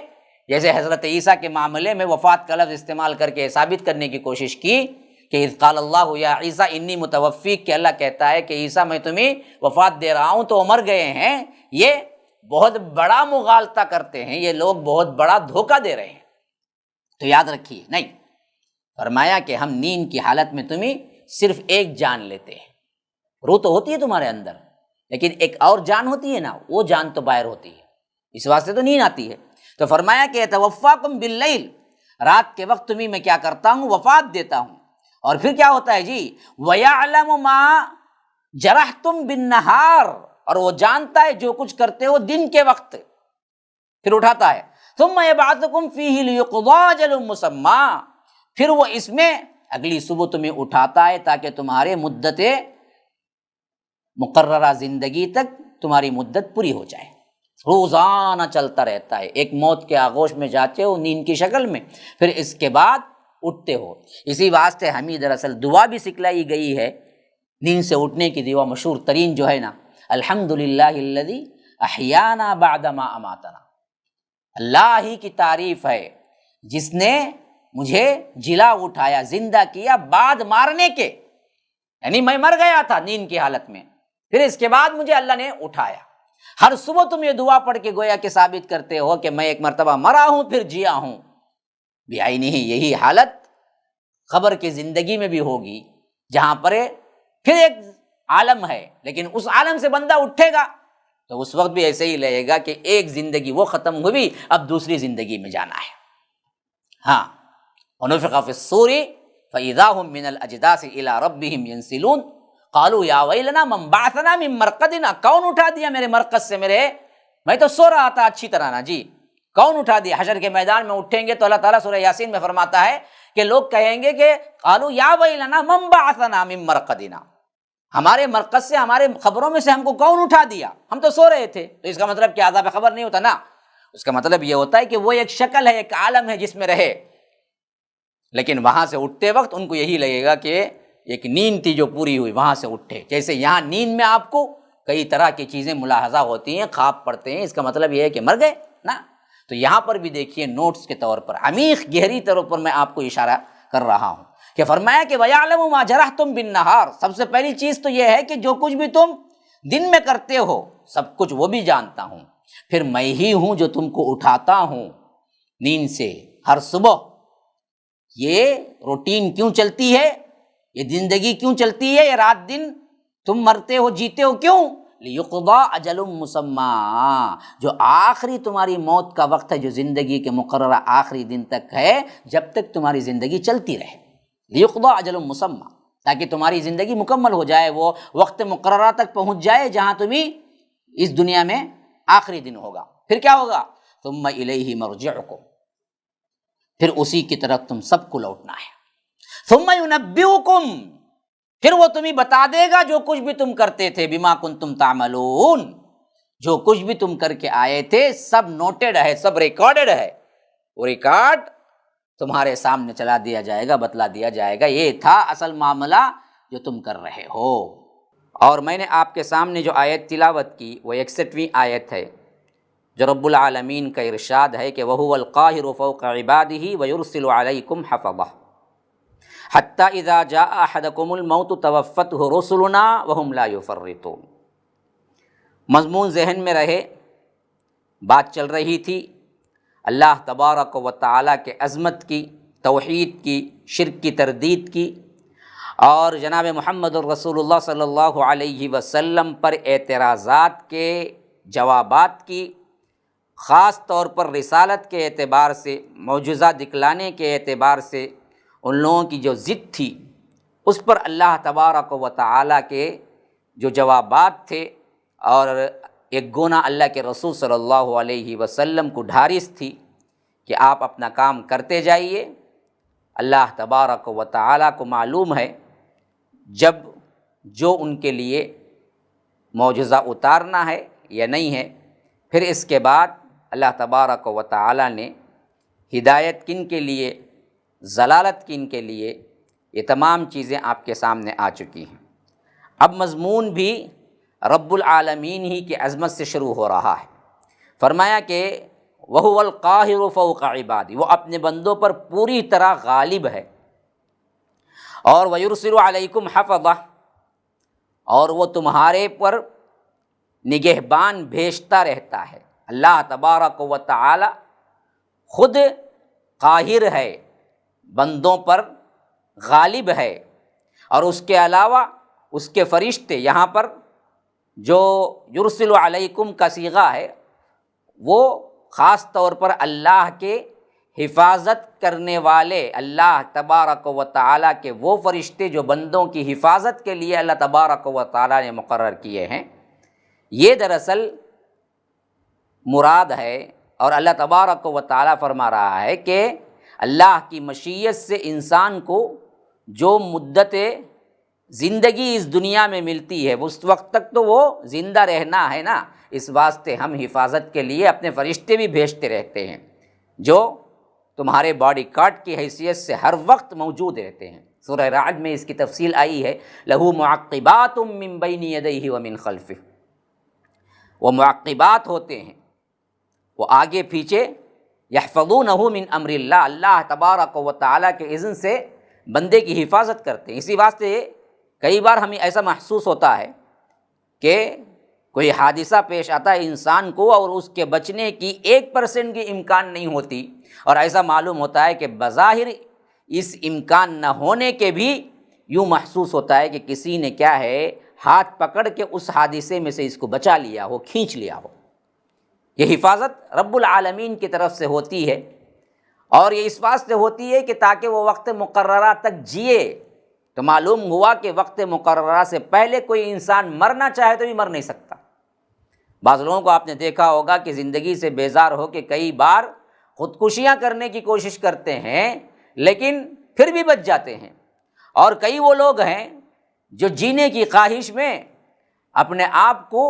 جیسے حضرت عیسیٰ کے معاملے میں وفات کا لفظ استعمال کر کے ثابت کرنے کی کوشش کی کہ اذ قال اللہ یا عیسیٰ انی متوفیک، کہ اللہ کہتا ہے کہ عیسیٰ میں تمہیں وفات دے رہا ہوں تو وہ مر گئے ہیں، یہ بہت بڑا مغالطہ کرتے ہیں، یہ لوگ بہت بڑا دھوکہ دے رہے ہیں۔ تو یاد رکھیے، نہیں، فرمایا کہ ہم نیند کی حالت میں تمہیں صرف ایک جان لیتے ہیں، روح تو ہوتی ہے تمہارے اندر لیکن ایک اور جان ہوتی ہے نا، وہ جان تو باہر ہوتی ہے، اس واسطے تو نیند آتی ہے۔ تو فرمایا کہ یتوفاکم باللیل، رات کے وقت تمہیں میں کیا کرتا ہوں، وفات دیتا ہوں۔ اور پھر کیا ہوتا ہے جی، وَيَعْلَمُ مَا جَرَحْتُمْ بِالنَّهَارِ، اور وہ جانتا ہے جو کچھ کرتے ہو دن کے وقت، پھر اٹھاتا ہے۔ ثُمَّ يَبْعَثُكُمْ فِيهِ لِيُقْضَىٰ أَجَلٌ مُّسَمًّى، پھر وہ اس میں اگلی صبح تمہیں اٹھاتا ہے تاکہ تمہارے مدت مقررہ زندگی تک تمہاری مدت پوری ہو جائے۔ روزانہ چلتا رہتا ہے، ایک موت کے آغوش میں جاتے ہو نیند کی شکل میں، پھر اس کے بعد اٹھتے ہو۔ اسی واسطے ہمیں دراصل دعا بھی سکھلائی گئی ہے، نیند سے اٹھنے کی دعا مشہور ترین جو ہے نا، الحمدللہ الذی احیانا بعد ما اماتنا، اللہ ہی کی تعریف ہے جس نے مجھے جلا اٹھایا، زندہ کیا بعد مارنے کے، یعنی میں مر گیا تھا نیند کی حالت میں، پھر اس کے بعد مجھے اللہ نے اٹھایا۔ ہر صبح تم یہ دعا پڑھ کے گویا کہ ثابت کرتے ہو کہ میں ایک مرتبہ مرا ہوں پھر جیا ہوں، بعینہ یہی حالت قبر کی زندگی میں بھی ہوگی، جہاں پر پھر ایک عالم ہے، لیکن اس عالم سے بندہ اٹھے گا تو اس وقت بھی ایسے ہی لگے گا کہ ایک زندگی وہ ختم ہوئی، اب دوسری زندگی میں جانا ہے۔ ہاں، وَنُفِخَ فِي الصُّورِ فَإِذَا هُم مِّنَ الْأَجْدَاثِ إِلَىٰ رَبِّهِمْ يَنسِلُونَ قَالُوا يَا وَيْلَنَا مَن بَعَثَنَا مِن مَّرْقَدِنَا، کون اٹھا دیا میرے مرکز سے، میں تو سو رہا تھا اچھی طرح نا جی، کون اٹھا دیا؟ حشر کے میدان میں اٹھیں گے تو اللہ تعالیٰ سورہ یاسین میں فرماتا ہے کہ لوگ کہیں گے کہ قالوا یا ویلنا من بعثنا من مرقدنا، ہمارے مرکز سے، ہمارے خبروں میں سے ہم کو کون اٹھا دیا، ہم تو سو رہے تھے۔ تو اس کا مطلب کہ عذاب خبر نہیں ہوتا نا، اس کا مطلب یہ ہوتا ہے کہ وہ ایک شکل ہے، ایک عالم ہے جس میں رہے، لیکن وہاں سے اٹھتے وقت ان کو یہی لگے گا کہ ایک نیند تھی جو پوری ہوئی، وہاں سے اٹھے۔ جیسے یہاں نیند میں آپ کو کئی طرح کی چیزیں ملاحظہ ہوتی ہیں، خواب پڑتے ہیں، اس کا مطلب یہ ہے کہ مر گئے نا۔ تو یہاں پر بھی دیکھیے نوٹس کے طور پر، عمیق گہری طور پر میں آپ کو اشارہ کر رہا ہوں کہ فرمایا کہ وَيَعْلَمُ مَا جَرَحْتُمْ بِالنَّهَارِ، سب سے پہلی چیز تو یہ ہے کہ جو کچھ بھی تم دن میں کرتے ہو سب کچھ وہ بھی جانتا ہوں، پھر میں ہی ہوں جو تم کو اٹھاتا ہوں نیند سے ہر صبح۔ یہ روٹین کیوں چلتی ہے، یہ زندگی کیوں چلتی ہے، یہ رات دن تم مرتے ہو جیتے ہو، کیوں؟ لِيُقْضَىٰ أَجَلٌ مُّسَمًّى، جو آخری تمہاری موت کا وقت ہے، جو زندگی کے مقررہ آخری دن تک ہے، جب تک تمہاری زندگی چلتی رہے، لِيُقْضَىٰ أَجَلٌ مُّسَمًّى، تاکہ تمہاری زندگی مکمل ہو جائے، وہ وقت مقررہ تک پہنچ جائے جہاں تمہیں اس دنیا میں آخری دن ہوگا۔ پھر کیا ہوگا؟ ثُمَّ إِلَيْهِ مَرْجِعُكُمْ، پھر اسی کی طرف تم سب کو لوٹنا ہے۔ ثُمَّ يُنَبِّئُكُمْ، پھر وہ تمہیں بتا دے گا جو کچھ بھی تم کرتے تھے، بِمَا كُنتُمْ تَعْمَلُونَ، جو کچھ بھی تم کر کے آئے تھے سب نوٹڈ ہے، سب ریکارڈڈ ہے، وہ ریکارڈ تمہارے سامنے چلا دیا جائے گا، بتلا دیا جائے گا، یہ تھا اصل معاملہ جو تم کر رہے ہو۔ اور میں نے آپ کے سامنے جو آیت تلاوت کی وہ 61ویں آیت ہے، جو رب العالمین کا ارشاد ہے کہ وَهُوَ الْقَاهِرُ فَوْقَ عِبَادِهِ وَيُرْسِلُ عَلَيْكُمْ حَفَظَةً حَتَّى إِذَا جَاءَ أَحَدَكُمُ الْمَوْتُ تَوَفَّتْهُ رُسُلُنَا وَهُمْ لَا يُفَرِّطُونَ۔ مضمون ذہن میں رہے، بات چل رہی تھی اللہ تبارک و تعالیٰ کے عظمت کی، توحید کی، شرک کی تردید کی، اور جناب محمد الرسول اللہ صلی اللہ علیہ وسلم پر اعتراضات کے جوابات کی، خاص طور پر رسالت کے اعتبار سے، معجزہ دکھلانے کے اعتبار سے ان لوگوں کی جو ضد تھی، اس پر اللہ تبارک و تعالیٰ کے جو جوابات تھے، اور ایک گونا اللہ کے رسول صلی اللہ علیہ وسلم کو ڈھارس تھی کہ آپ اپنا کام کرتے جائیے۔ اللہ تبارک و تعالیٰ کو معلوم ہے جب جو ان کے لیے معجزہ اتارنا ہے یا نہیں ہے۔ پھر اس کے بعد اللہ تبارک و تعالیٰ نے ہدایت کن کے لیے، ضلالت کن کے لیے، یہ تمام چیزیں آپ کے سامنے آ چکی ہیں۔ اب مضمون بھی رب العالمین ہی کی عظمت سے شروع ہو رہا ہے۔ فرمایا کہ وَهُوَ الْقَاهِرُ فَوْقَ عِبَادِهِ، وہ اپنے بندوں پر پوری طرح غالب ہے، اور وَيُرْسِلُ عَلَيْكُمْ حَفَظَةً، اور وہ تمہارے پر نگہبان بھیجتا رہتا ہے۔ اللہ تبارک و تعالی خود قاہر ہے، بندوں پر غالب ہے، اور اس کے علاوہ اس کے فرشتے، یہاں پر جو یرسل علیکم کا صیغہ ہے وہ خاص طور پر اللہ کے حفاظت کرنے والے اللہ تبارک و تعالیٰ کے وہ فرشتے جو بندوں کی حفاظت کے لیے اللہ تبارک و تعالیٰ نے مقرر کیے ہیں، یہ دراصل مراد ہے۔ اور اللہ تبارک و تعالیٰ فرما رہا ہے کہ اللہ کی مشیت سے انسان کو جو مدت زندگی اس دنیا میں ملتی ہے اس وقت تک تو وہ زندہ رہنا ہے نا، اس واسطے ہم حفاظت کے لیے اپنے فرشتے بھی بھیجتے رہتے ہیں جو تمہارے باڈی کارڈ کی حیثیت سے ہر وقت موجود رہتے ہیں۔ سورہ رعد میں اس کی تفصیل آئی ہے، لَهُ مُعَقِّبَاتٌ مِّن بَيْنِ يَدَيْهِ وَمِن خَلْفِهِ، وہ معقبات ہوتے ہیں، وہ آگے پیچھے، یحفظونہ من امر اللہ، اللہ تبارک و تعالیٰ کے اذن سے بندے کی حفاظت کرتے ہیں۔ اسی واسطے کئی بار ہمیں ایسا محسوس ہوتا ہے کہ کوئی حادثہ پیش آتا ہے انسان کو اور اس کے بچنے کی 1% کی امکان نہیں ہوتی، اور ایسا معلوم ہوتا ہے کہ بظاہر اس امکان نہ ہونے کے بھی یوں محسوس ہوتا ہے کہ کسی نے کیا ہے ہاتھ پکڑ کے اس حادثے میں سے اس کو بچا لیا ہو، کھینچ لیا ہو۔ یہ حفاظت رب العالمین کی طرف سے ہوتی ہے، اور یہ اس واسطے ہوتی ہے کہ تاکہ وہ وقت مقررہ تک جیے۔ تو معلوم ہوا کہ وقت مقررہ سے پہلے کوئی انسان مرنا چاہے تو بھی مر نہیں سکتا۔ بعض لوگوں کو آپ نے دیکھا ہوگا کہ زندگی سے بیزار ہو کے کئی بار خودکشیاں کرنے کی کوشش کرتے ہیں لیکن پھر بھی بچ جاتے ہیں، اور کئی وہ لوگ ہیں جو جینے کی خواہش میں اپنے آپ کو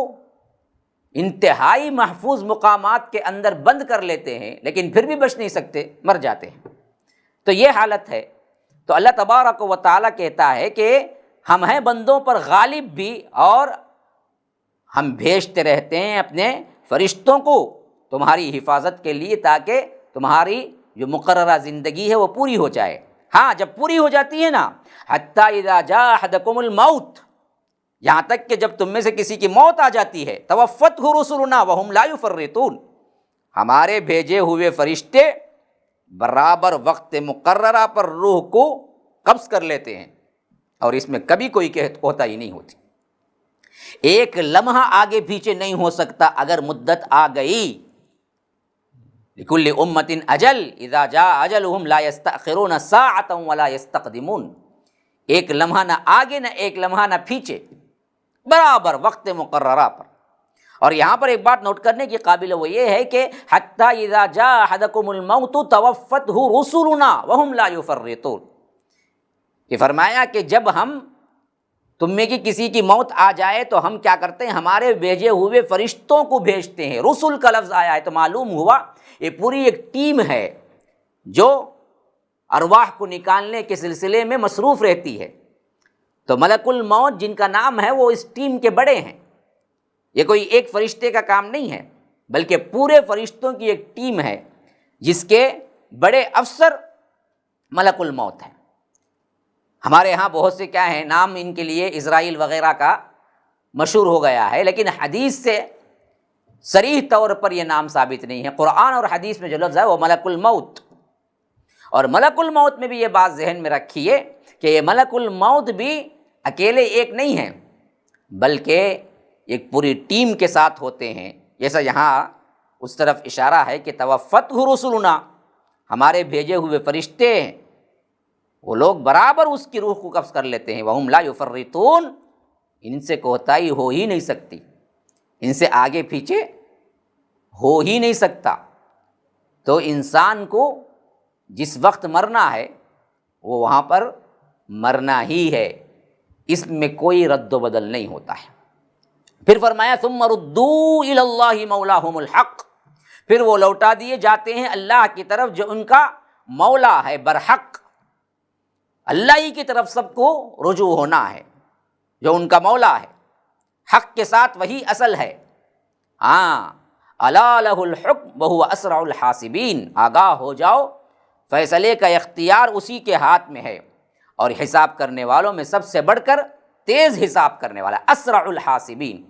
انتہائی محفوظ مقامات کے اندر بند کر لیتے ہیں لیکن پھر بھی بچ نہیں سکتے، مر جاتے ہیں۔ تو یہ حالت ہے۔ تو اللہ تبارک و تعالیٰ کہتا ہے کہ ہم ہیں بندوں پر غالب بھی، اور ہم بھیجتے رہتے ہیں اپنے فرشتوں کو تمہاری حفاظت کے لیے تاکہ تمہاری جو مقررہ زندگی ہے وہ پوری ہو جائے۔ ہاں جب پوری ہو جاتی ہے نا، حتیٰ اذا جاء احدکم الموت، یہاں تک کہ جب تم میں سے کسی کی موت آ جاتی ہے، توفتہ رسلنا وہم لا یفرطون، ہمارے بھیجے ہوئے فرشتے برابر وقت مقررہ پر روح کو قبض کر لیتے ہیں، اور اس میں کبھی کوئی کوتاہی نہیں ہوتی، ایک لمحہ آگے پیچھے نہیں ہو سکتا اگر مدت آ گئی۔ لکل امۃ اجل اذا جاء اجلہم لا یستأخرون ساعۃ ولا یستقدمون، ایک لمحہ نہ آگے نہ ایک لمحہ نہ پیچھے، برابر وقت مقررہ پر۔ اور یہاں پر ایک بات نوٹ کرنے کی قابل وہ یہ ہے کہ حتیٰ اذا جاء احدکم الموت توفتہ رسلنا وہم لا یفرطون، کہ فرمایا کہ جب ہم تم میں کی کسی کی موت آ جائے تو ہم کیا کرتے ہیں، ہمارے بھیجے ہوئے فرشتوں کو بھیجتے ہیں۔ رسل کا لفظ آیا ہے تو معلوم ہوا یہ پوری ایک ٹیم ہے جو ارواح کو نکالنے کے سلسلے میں مصروف رہتی ہے۔ تو ملک الموت جن کا نام ہے وہ اس ٹیم کے بڑے ہیں، یہ کوئی ایک فرشتے کا کام نہیں ہے بلکہ پورے فرشتوں کی ایک ٹیم ہے جس کے بڑے افسر ملک الموت ہیں۔ ہمارے ہاں بہت سے کیا ہیں نام ان کے لیے اسرائیل وغیرہ کا مشہور ہو گیا ہے، لیکن حدیث سے صریح طور پر یہ نام ثابت نہیں ہے۔ قرآن اور حدیث میں جو لفظ ہے وہ ملک الموت، اور ملک الموت میں بھی یہ بات ذہن میں رکھیے کہ یہ ملک الموت بھی اکیلے ایک نہیں ہیں بلکہ ایک پوری ٹیم کے ساتھ ہوتے ہیں، جیسا یہاں اس طرف اشارہ ہے کہ توفتہ رسلنا، ہمارے بھیجے ہوئے فرشتے ہیں وہ لوگ برابر اس کی روح کو قبض کر لیتے ہیں۔ وہم لا یفرطون، ان سے کوتاہی ہو ہی نہیں سکتی، ان سے آگے پیچھے ہو ہی نہیں سکتا۔ تو انسان کو جس وقت مرنا ہے وہ وہاں پر مرنا ہی ہے، اس میں کوئی رد و بدل نہیں ہوتا ہے۔ پھر فرمایا ثم ردوا الی اللہ مولاہم الحق، پھر وہ لوٹا دیے جاتے ہیں اللہ کی طرف جو ان کا مولا ہے برحق، اللہ ہی کی طرف سب کو رجوع ہونا ہے، جو ان کا مولا ہے حق کے ساتھ وہی اصل ہے۔ ہاں الا لہ الحکم وہو اسرع الحاسبین، آگاہ ہو جاؤ فیصلے کا اختیار اسی کے ہاتھ میں ہے، اور حساب کرنے والوں میں سب سے بڑھ کر تیز حساب کرنے والا، اسرع الحاسبین۔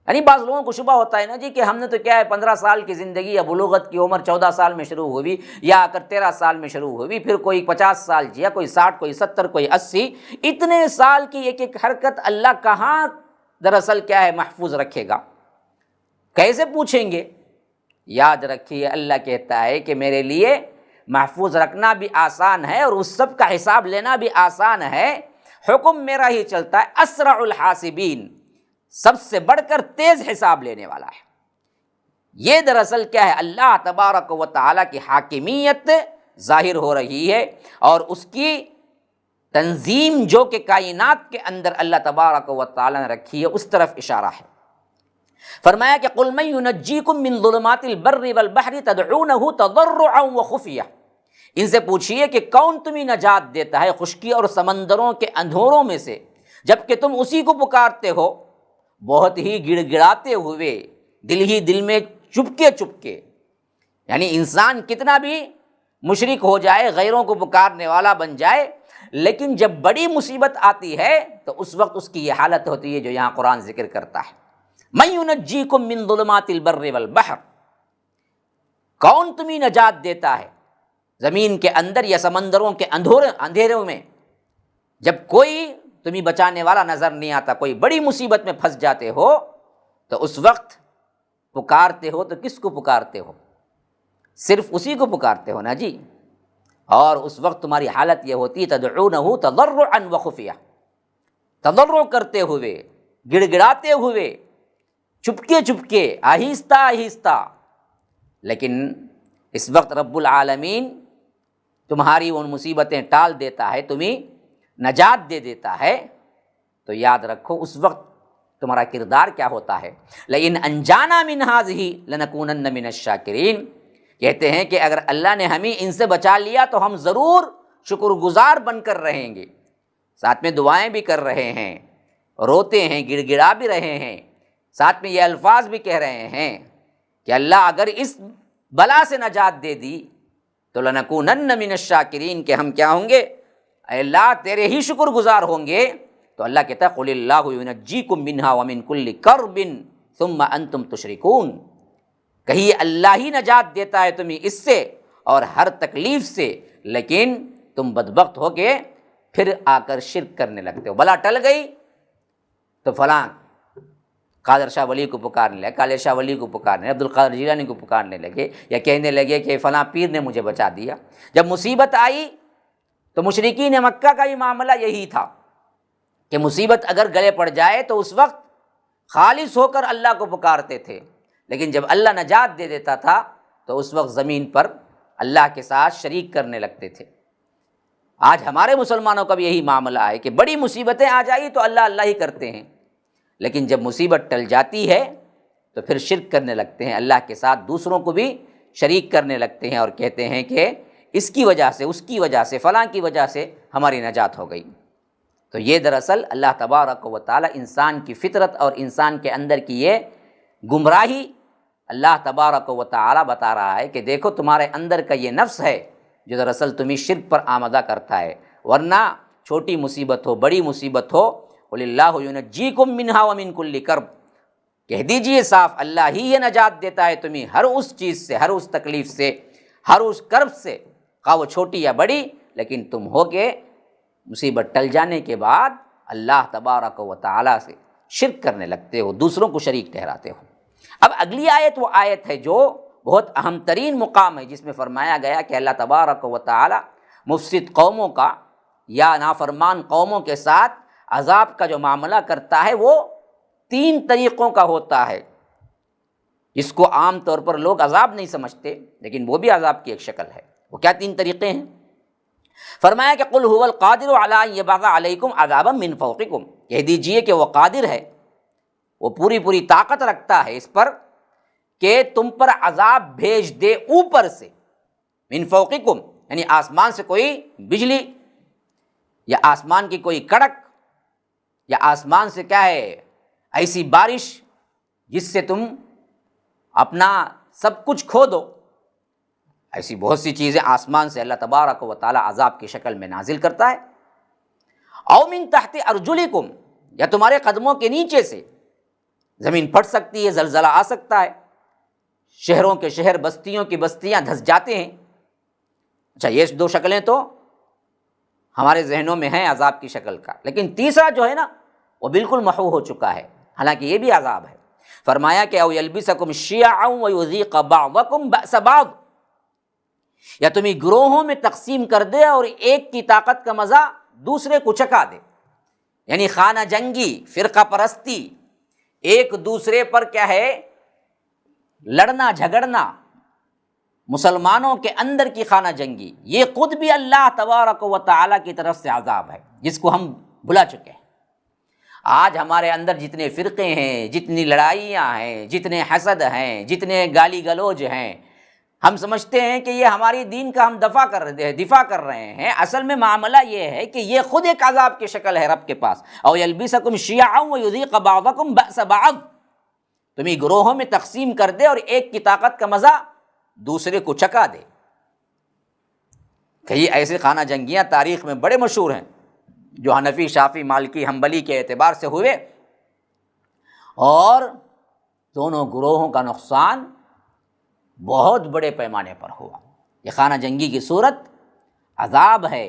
یعنی بعض لوگوں کو شبہ ہوتا ہے نا جی کہ ہم نے تو کیا ہے 15 سال کی زندگی یا بلوغت کی عمر 14 سال میں شروع ہوئی یا اگر 13 سال میں شروع ہوئی، پھر کوئی 50 سال جیا، کوئی 60، کوئی 70، کوئی 80، اتنے سال کی ایک ایک حرکت اللہ کہاں دراصل کیا ہے محفوظ رکھے گا؟ کیسے پوچھیں گے؟ یاد رکھیے اللہ کہتا ہے کہ میرے لیے محفوظ رکھنا بھی آسان ہے اور اس سب کا حساب لینا بھی آسان ہے، حکم میرا ہی چلتا ہے، اسرع الحاسبین، سب سے بڑھ کر تیز حساب لینے والا ہے۔ یہ دراصل کیا ہے، اللہ تبارک و تعالیٰ کی حاکمیت ظاہر ہو رہی ہے، اور اس کی تنظیم جو کہ کائنات کے اندر اللہ تبارک و تعالیٰ نے رکھی ہے، اس طرف اشارہ ہے۔ فرمایا کہ قُلْ مَن يُنَجِّيكُم مِّن ظُلُمَاتِ الْبَرِّ وَالْبَحْرِ تَدْعُونَهُ تَضَرُّعًا وَخُفْيَةً، ان سے پوچھئے کہ کون تمہیں نجات دیتا ہے خشکی اور سمندروں کے اندھوروں میں سے، جبکہ تم اسی کو پکارتے ہو بہت ہی گڑ گڑاتے ہوئے، دل ہی دل میں چپکے چپکے۔ یعنی انسان کتنا بھی مشرک ہو جائے، غیروں کو پکارنے والا بن جائے، لیکن جب بڑی مصیبت آتی ہے تو اس وقت اس کی یہ حالت ہوتی ہے جو یہاں قرآن ذکر کرتا ہے، مَن يُنَجِّيكُم مِّن ظُلُمَاتِ الْبَرِّ وَالْبَحْرِ، کون تمہیں نجات دیتا ہے زمین کے اندر یا سمندروں کے اندھیروں میں، جب کوئی تمہیں بچانے والا نظر نہیں آتا، کوئی بڑی مصیبت میں پھنس جاتے ہو تو اس وقت پکارتے ہو تو کس کو پکارتے ہو؟ صرف اسی کو پکارتے ہو نا جی، اور اس وقت تمہاری حالت یہ ہوتی ہے تدعونہ تضرعا وخفیہ، تضرع کرتے ہوئے، گڑ گڑاتے ہوئے، چپکے چپکے، آہستہ آہستہ، لیکن اس وقت رب العالمین تمہاری ان مصیبتیں ٹال دیتا ہے، تمہیں نجات دے دیتا ہے، تو یاد رکھو اس وقت تمہارا کردار کیا ہوتا ہے۔ لئن انجانا من هذه لنکونن من الشاکرین، کہتے ہیں کہ اگر اللہ نے ہمیں ان سے بچا لیا تو ہم ضرور شکر گزار بن کر رہیں گے، ساتھ میں دعائیں بھی کر رہے ہیں، روتے ہیں، گڑ گڑا بھی رہے ہیں، ساتھ میں یہ الفاظ بھی کہہ رہے ہیں کہ اللہ اگر اس بلا سے نجات دے دی تو لنکونن من الشاکرین، کہ ہم کیا ہوں گے، اے اللہ تیرے ہی شکر گزار ہوں گے۔ تو اللہ کہتا ہے قل اللہ ینجیکم منہا ومن کل کرب ثم انتم تشرکون، کہیں اللہ ہی نجات دیتا ہے تمہیں اس سے اور ہر تکلیف سے، لیکن تم بدبخت ہو کے پھر آ کر شرک کرنے لگتے ہو۔ بلا ٹل گئی تو فلاں قادر شاہ ولی کو پکارنے لگے، کالے شاہ ولی کو پکارنے، عبد القادر جیلانی کو پکارنے لگے، یا کہنے لگے کہ فلاں پیر نے مجھے بچا دیا۔ جب مصیبت آئی تو مشرکین مکہ کا یہ معاملہ یہی تھا کہ مصیبت اگر گلے پڑ جائے تو اس وقت خالص ہو کر اللہ کو پکارتے تھے، لیکن جب اللہ نجات دے دیتا تھا تو اس وقت زمین پر اللہ کے ساتھ شریک کرنے لگتے تھے۔ آج ہمارے مسلمانوں کا بھی یہی معاملہ ہے کہ بڑی مصیبتیں آ جائی تو اللہ اللہ ہی کرتے ہیں، لیکن جب مصیبت ٹل جاتی ہے تو پھر شرک کرنے لگتے ہیں، اللہ کے ساتھ دوسروں کو بھی شریک کرنے لگتے ہیں اور کہتے ہیں کہ اس کی وجہ سے، اس کی وجہ سے، فلاں کی وجہ سے ہماری نجات ہو گئی۔ تو یہ دراصل اللہ تبارک و تعالیٰ انسان کی فطرت اور انسان کے اندر کی یہ گمراہی اللہ تبارک و تعالیٰ بتا رہا ہے کہ دیکھو تمہارے اندر کا یہ نفس ہے جو دراصل تمہیں شرک پر آمادہ کرتا ہے، ورنہ چھوٹی مصیبت ہو، بڑی مصیبت ہو، قل اللہ ینجیکم منہا ومن کل کرب، کہہ دیجئے صاف اللہ ہی یہ نجات دیتا ہے تمہیں ہر اس چیز سے، ہر اس تکلیف سے، ہر اس کرب سے، خواہ وہ چھوٹی یا بڑی، لیکن تم ہو کہ مصیبت ٹل جانے کے بعد اللہ تبارک و تعالیٰ سے شرک کرنے لگتے ہو، دوسروں کو شریک ٹھہراتے ہو۔ اب اگلی آیت وہ آیت ہے جو بہت اہم ترین مقام ہے، جس میں فرمایا گیا کہ اللہ تبارک و تعالیٰ مفسد قوموں کا یا نافرمان قوموں کے ساتھ عذاب کا جو معاملہ کرتا ہے وہ 3 طریقوں کا ہوتا ہے، جس کو عام طور پر لوگ عذاب نہیں سمجھتے، لیکن وہ بھی عذاب کی ایک شکل ہے۔ وہ کیا 3 طریقے ہیں؟ فرمایا کہ قل هو القادر علی ان یبعث علیکم عذابا من فوقکم، کہہ دیجئے کہ وہ قادر ہے، وہ پوری پوری طاقت رکھتا ہے اس پر کہ تم پر عذاب بھیج دے اوپر سے، من فوقکم یعنی آسمان سے کوئی بجلی یا آسمان کی کوئی کڑک یا آسمان سے کیا ہے ایسی بارش جس سے تم اپنا سب کچھ کھو دو، ایسی بہت سی چیزیں آسمان سے اللہ تبارک و تعالی عذاب کی شکل میں نازل کرتا ہے۔ او من تحت ارجلکم، یا تمہارے قدموں کے نیچے سے زمین پھٹ سکتی ہے، زلزلہ آ سکتا ہے، شہروں کے شہر، بستیوں کی بستیاں دھس جاتے ہیں۔ اچھا یہ 2 شکلیں تو ہمارے ذہنوں میں ہیں عذاب کی شکل کا، لیکن تیسرا جو ہے نا وہ بالکل محو ہو چکا ہے، حالانکہ یہ بھی عذاب ہے۔ فرمایا کہ او یلبسکم شیعا ویذیق بعضکم بأس بعض، یا تمہیں گروہوں میں تقسیم کر دے اور ایک کی طاقت کا مزہ دوسرے کو چکھا دے، یعنی خانہ جنگی، فرقہ پرستی، ایک دوسرے پر کیا ہے لڑنا جھگڑنا، مسلمانوں کے اندر کی خانہ جنگی، یہ خود بھی اللہ تبارک و تعالیٰ کی طرف سے عذاب ہے جس کو ہم بھلا چکے ہیں۔ آج ہمارے اندر جتنے فرقے ہیں، جتنی لڑائیاں ہیں، جتنے حسد ہیں، جتنے گالی گلوج ہیں، ہم سمجھتے ہیں کہ یہ ہماری دین کا ہم دفاع کر رہے ہیں، اصل میں معاملہ یہ ہے کہ یہ خود ایک عذاب کی شکل ہے رب کے پاس۔ او یلبسکم شیعا ویذیق بعضکم بأس بعض، تمہیں گروہوں میں تقسیم کر دے اور ایک کی طاقت کا مزہ دوسرے کو چکھا دے۔ کئی ایسے خانہ جنگیاں تاریخ میں بڑے مشہور ہیں جو حنفی، شافعی، مالکی، حنبلی کے اعتبار سے ہوئے، اور دونوں گروہوں کا نقصان بہت بڑے پیمانے پر ہوا۔ یہ خانہ جنگی کی صورت عذاب ہے،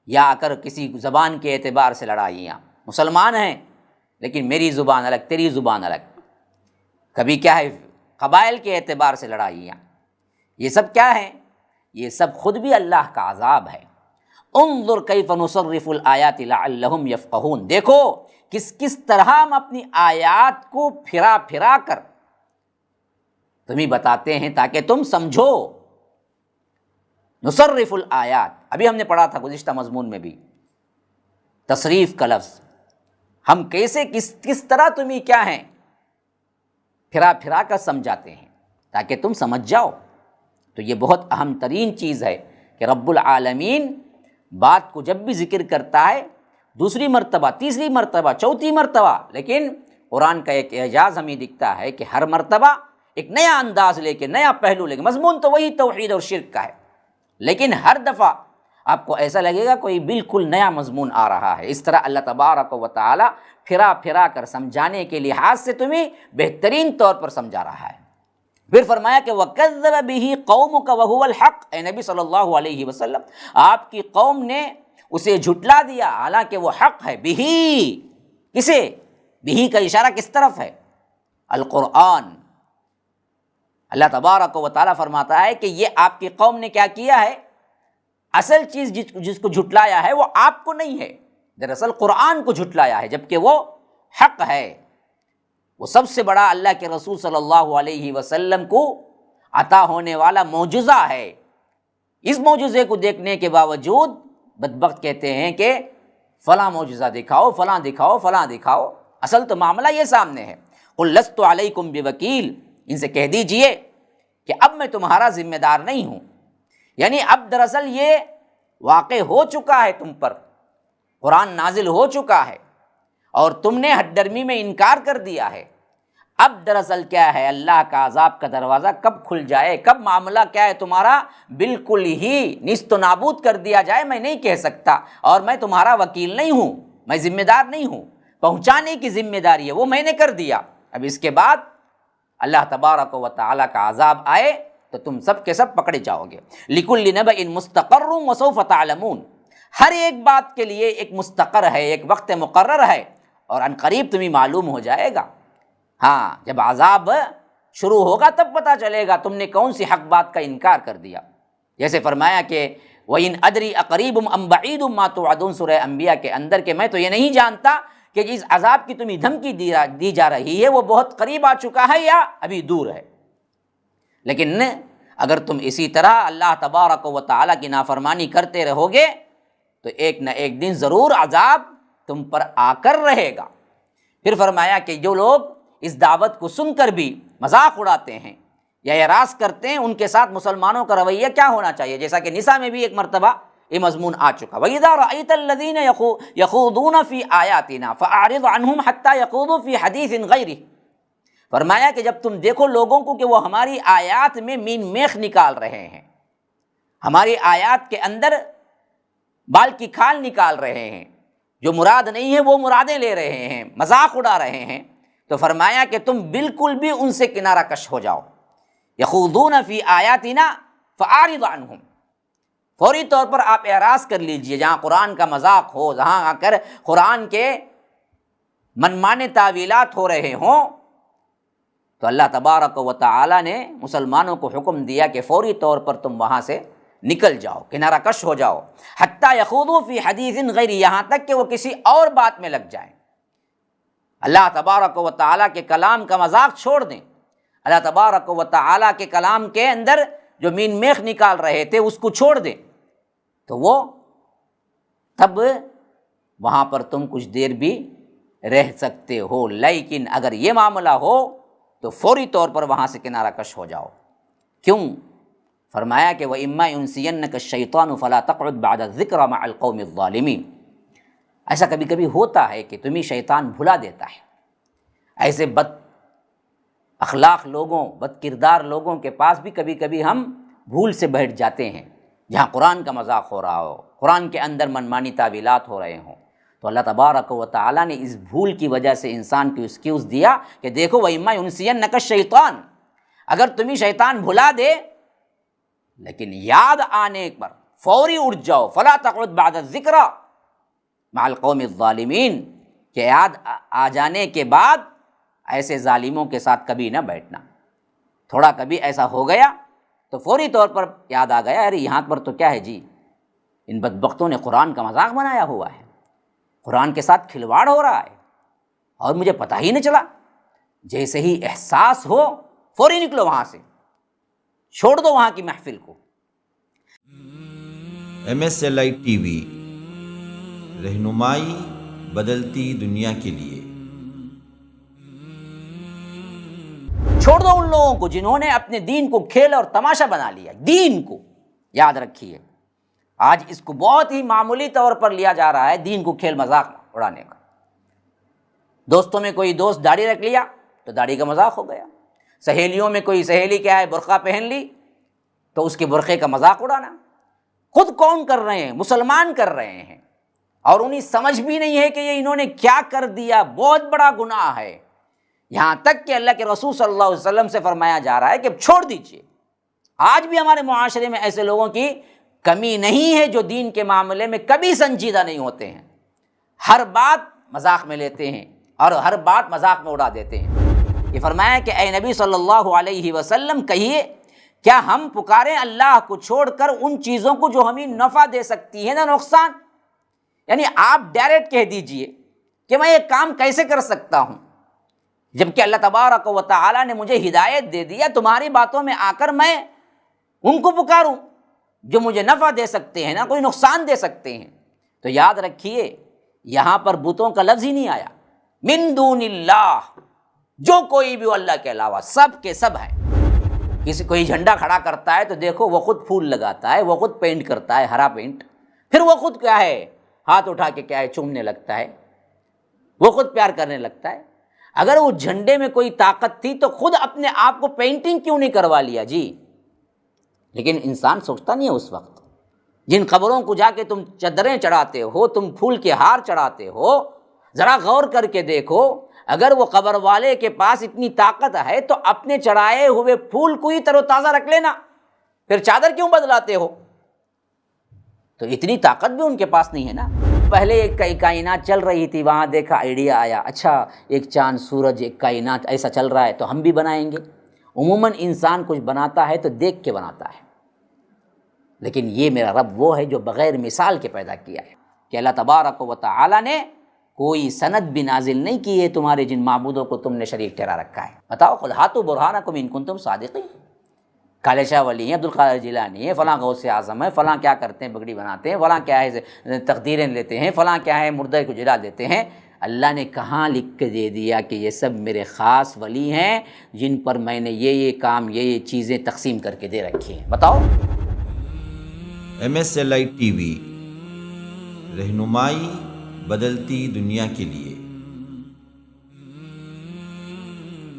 یا اگر کسی زبان کے اعتبار سے لڑائیاں، مسلمان ہیں لیکن میری زبان الگ، تیری زبان الگ، کبھی کیا ہے قبائل کے اعتبار سے لڑائیاں، یہ سب کیا ہے؟ یہ سب خود بھی اللہ کا عذاب ہے۔ انظر کیف نصرف الآیات لعلہم یفقہون، دیکھو کس طرح ہم اپنی آیات کو پھرا پھرا کر تمہیں بتاتے ہیں تاکہ تم سمجھو۔ نصرف الآیات، ابھی ہم نے پڑھا تھا گزشتہ مضمون میں بھی، تصریف کا لفظ، ہم کیسے کس طرح تمہیں کیا ہیں پھرا پھرا کر سمجھاتے ہیں تاکہ تم سمجھ جاؤ۔ تو یہ بہت اہم ترین چیز ہے کہ رب العالمین بات کو جب بھی ذکر کرتا ہے، دوسری مرتبہ، تیسری مرتبہ، چوتھی مرتبہ، لیکن قرآن کا ایک اعجاز ہمیں دکھتا ہے کہ ہر مرتبہ ایک نیا انداز لے کے، نیا پہلو لے کے، مضمون تو وہی توحید اور شرک کا ہے، لیکن ہر دفعہ آپ کو ایسا لگے گا کوئی بالکل نیا مضمون آ رہا ہے۔ اس طرح اللہ تبارک و تعالی پھرا پھرا کر سمجھانے کے لحاظ سے تمہیں بہترین طور پر سمجھا رہا ہے۔ پھر فرمایا کہ وَكَذَّبَ بِهِ قَوْمُكَ وَهُوَ الْحَقُّ، اے نبی صلی اللہ علیہ وسلم، آپ کی قوم نے اسے جھٹلا دیا حالانکہ وہ حق ہے۔ بِهِ، کسے؟ بِهِ کا اشارہ کس طرف ہے؟ القرآن۔ اللہ تبارک و تعالیٰ فرماتا ہے کہ یہ آپ کی قوم نے کیا کیا ہے؟ اصل چیز جس کو جھٹلایا ہے وہ آپ کو نہیں ہے، دراصل قرآن کو جھٹلایا ہے، جبکہ وہ حق ہے۔ وہ سب سے بڑا اللہ کے رسول صلی اللہ علیہ وسلم کو عطا ہونے والا معجزہ ہے۔ اس معجزے کو دیکھنے کے باوجود بدبخت کہتے ہیں کہ فلاں معجزہ دکھاؤ، فلاں دکھاؤ، فلاں دکھاؤ، اصل تو معاملہ یہ سامنے ہے۔ قُلْ لَسْتُ عَلَيْكُمْ بِوَكِيلٍ، ان سے کہہ دیجئے کہ اب میں تمہارا ذمہ دار نہیں ہوں، یعنی اب دراصل یہ واقع ہو چکا ہے، تم پر قرآن نازل ہو چکا ہے اور تم نے ہٹ درمی میں انکار کر دیا ہے۔ اب دراصل کیا ہے، اللہ کا عذاب کا دروازہ کب کھل جائے، کب معاملہ کیا ہے تمہارا بالکل ہی نیست و نابود کر دیا جائے، میں نہیں کہہ سکتا، اور میں تمہارا وکیل نہیں ہوں، میں ذمہ دار نہیں ہوں، پہنچانے کی ذمہ داری ہے وہ میں نے کر دیا۔ اب اس کے بعد اللہ تبارک و تعالیٰ کا عذاب آئے تو تم سب کے سب پکڑے جاؤ گے۔ لِكُلِّ نَبَإٍ مُسْتَقَرٌّ وَسَوْفَ تَعْلَمُونَ، ہر ایک بات کے لیے ایک مستقر ہے، ایک وقت مقرر ہے، اور ان قریب تمہیں معلوم ہو جائے گا۔ ہاں، جب عذاب شروع ہوگا تب پتہ چلے گا تم نے کون سی حق بات کا انکار کر دیا۔ جیسے فرمایا کہ وَإِنْ أَدْرِي أَقَرِيبٌ أَمْ بَعِيدٌ مَا تُوعَدُونَ، سورہ انبیاء کے اندر، کہ میں تو یہ نہیں جانتا کہ جس عذاب کی تمہیں دھمکی دی جا رہی ہے وہ بہت قریب آ چکا ہے یا ابھی دور ہے۔ لیکن اگر تم اسی طرح اللہ تبارک و تعالیٰ کی نافرمانی کرتے رہو گے تو ایک نہ ایک دن ضرور عذاب تم پر آ کر رہے گا۔ پھر فرمایا کہ جو لوگ اس دعوت کو سن کر بھی مذاق اڑاتے ہیں یا اعراض کرتے ہیں، ان کے ساتھ مسلمانوں کا رویہ کیا ہونا چاہیے؟ جیسا کہ نساء میں بھی ایک مرتبہ یہ مضمون آ چکا، وَإِذَا رَأَيْتَ الَّذِينَ يَخُوضُونَ فِي آيَاتِنَا فَأَعْرِضْ عَنْهُمْ حَتَّى يَخُوضُوا فِي حَدِيثٍ غَيْرِهِ، فرمایا کہ جب تم دیکھو لوگوں کو کہ وہ ہماری آیات میں مین میخ نکال رہے ہیں، ہماری آیات کے اندر بال کی کھال نکال رہے ہیں، جو مراد نہیں ہے وہ مرادیں لے رہے ہیں، مذاق اڑا رہے ہیں، تو فرمایا کہ تم بالکل بھی ان سے کنارہ کش ہو جاؤ۔ یخوضون فی آیاتنا فاعرض عنہم، فوری طور پر آپ اعراض کر لیجئے، جہاں قرآن کا مذاق ہو، جہاں آ کر قرآن کے منمانے تعویلات ہو رہے ہوں، تو اللہ تبارک و تعالی نے مسلمانوں کو حکم دیا کہ فوری طور پر تم وہاں سے نکل جاؤ، کنارہ کش ہو جاؤ، حتیٰ یخوضوا فی حدیث غیر، یہاں تک کہ وہ کسی اور بات میں لگ جائیں، اللہ تبارک و تعالیٰ کے کلام کا مذاق چھوڑ دیں، اللہ تبارک و تعالیٰ کے کلام کے اندر جو مین میخ نکال رہے تھے اس کو چھوڑ دیں، تو وہ تب وہاں پر تم کچھ دیر بھی رہ سکتے ہو، لیکن اگر یہ معاملہ ہو تو فوری طور پر وہاں سے کنارہ کش ہو جاؤ۔ کیوں؟ فرمایا کہ وَإِمَّا يُنْسِيَنَّكَ الشَّيْطَانُ فَلَا تَقْعُدْ بَعْدَ الذِّكْرَى مَعَ الْقَوْمِ الظَّالِمِينَ۔ ایسا کبھی کبھی ہوتا ہے کہ تمہیں شیطان بھلا دیتا ہے، ایسے بد اخلاق لوگوں، بد کردار لوگوں کے پاس بھی کبھی کبھی ہم بھول سے بیٹھ جاتے ہیں، جہاں قرآن کا مذاق ہو رہا ہو، قرآن کے اندر منمانی تعویلات ہو رہے ہوں، تو اللہ تبارک و تعالیٰ نے اس بھول کی وجہ سے انسان کو ایکسکیوز دیا کہ دیکھو وَإِمَّا يُنْسِيَنَّكَ الشَّيْطَانُ، اگر تمہیں شیطان بھلا دے لیکن یاد آنے پر فوری اٹھ جاؤ، فَلَا تَقْعُدْ بَعْدَ الذِّكْرَى مع القوم الظالمین، کہ یاد آ جانے کے بعد ایسے ظالموں کے ساتھ کبھی نہ بیٹھنا۔ تھوڑا کبھی ایسا ہو گیا تو فوری طور پر یاد آ گیا، ارے یہاں پر تو کیا ہے جی، ان بدبختوں نے قرآن کا مذاق بنایا ہوا ہے، قرآن کے ساتھ کھلواڑ ہو رہا ہے اور مجھے پتہ ہی نہیں چلا۔ جیسے ہی احساس ہو فوری نکلو وہاں سے، چھوڑ دو وہاں کی محفل کو۔ MSLI TV، رہنمائی بدلتی دنیا کے لیے۔ چھوڑ دو ان لوگوں کو جنہوں نے اپنے دین کو کھیل اور تماشا بنا لیا۔ دین کو یاد رکھیے، آج اس کو بہت ہی معمولی طور پر لیا جا رہا ہے، دین کو کھیل مذاق اڑانے کا۔ دوستوں میں کوئی دوست داڑھی رکھ لیا تو داڑھی کا مذاق ہو گیا، سہیلیوں میں کوئی سہیلی کیا ہے برقع پہن لی تو اس کے برقعے کا مذاق اڑانا۔ خود کون کر رہے ہیں؟ مسلمان کر رہے ہیں، اور انہیں سمجھ بھی نہیں ہے کہ یہ انہوں نے کیا کر دیا، بہت بڑا گناہ ہے، یہاں تک کہ اللہ کے رسول صلی اللہ علیہ وسلم سے فرمایا جا رہا ہے کہ چھوڑ دیجئے۔ آج بھی ہمارے معاشرے میں ایسے لوگوں کی کمی نہیں ہے جو دین کے معاملے میں کبھی سنجیدہ نہیں ہوتے ہیں، ہر بات مذاق میں لیتے ہیں اور ہر بات مذاق میں اڑا دیتے ہیں۔ یہ فرمایا کہ اے نبی صلی اللہ علیہ وسلم کہیے، کیا ہم پکاریں اللہ کو چھوڑ کر ان چیزوں کو جو ہمیں نفع دے سکتی ہیں نہ نقصان؟ یعنی آپ ڈائریکٹ کہہ دیجئے کہ میں یہ کام کیسے کر سکتا ہوں، جبکہ اللہ تبارک و تعالیٰ نے مجھے ہدایت دے دیا، تمہاری باتوں میں آ کر میں ان کو پکاروں جو مجھے نفع دے سکتے ہیں نہ کوئی نقصان دے سکتے ہیں۔ تو یاد رکھیے یہاں پر بتوں کا لفظ ہی نہیں آیا، من دون اللہ، جو کوئی بھی اللہ کے علاوہ سب کے سب ہیں۔ کسی کوئی جھنڈا کھڑا کرتا ہے تو دیکھو وہ خود پھول لگاتا ہے، وہ خود پینٹ کرتا ہے ہرا پینٹ، پھر وہ خود کیا ہے ہاتھ اٹھا کے کیا ہے چومنے لگتا ہے، وہ خود پیار کرنے لگتا ہے۔ اگر وہ جھنڈے میں کوئی طاقت تھی تو خود اپنے آپ کو پینٹنگ کیوں نہیں کروا لیا جی؟ لیکن انسان سوچتا نہیں ہے اس وقت۔ جن قبروں کو جا کے تم چادریں چڑھاتے ہو، تم پھول کے ہار چڑھاتے ہو، ذرا غور کر کے دیکھو، اگر وہ قبر والے کے پاس اتنی طاقت ہے تو اپنے چڑھائے ہوئے پھول کو ہی تر و تازہ رکھ لینا، پھر چادر کیوں بدلاتے ہو؟ تو اتنی طاقت بھی ان کے پاس نہیں ہے نا۔ پہلے ایک کائنات چل رہی تھی، وہاں دیکھا آئیڈیا آیا، اچھا ایک چاند سورج ایک کائنات ایسا چل رہا ہے تو ہم بھی بنائیں گے۔ عموماً انسان کچھ بناتا ہے تو دیکھ کے بناتا ہے، لیکن یہ میرا رب وہ ہے جو بغیر مثال کے پیدا کیا ہے، کہ اللہ تبارک و تعالیٰ نے کوئی سند بھی نازل نہیں کی ہے تمہارے جن معبودوں کو تم نے شریک ٹھہرا رکھا ہے۔ بتاؤ، قل ہاتوا برہانکم ان کنتم صادقین۔ کالے شاہ ولی ہیں، عبدالقادر جیلانی ہیں، فلاں غوث اعظم ہے، فلاں کیا کرتے ہیں بگڑی بناتے ہیں، فلاں کیا ہے تقدیریں لیتے ہیں، فلاں کیا ہے مردے کو جلا دیتے ہیں۔ اللہ نے کہاں لکھ کے دے دیا کہ یہ سب میرے خاص ولی ہیں جن پر میں نے یہ کام یہ چیزیں تقسیم کر کے دے رکھی ہیں؟ بتاؤ۔ MSLI TV، رہنمائی بدلتی دنیا کے لیے۔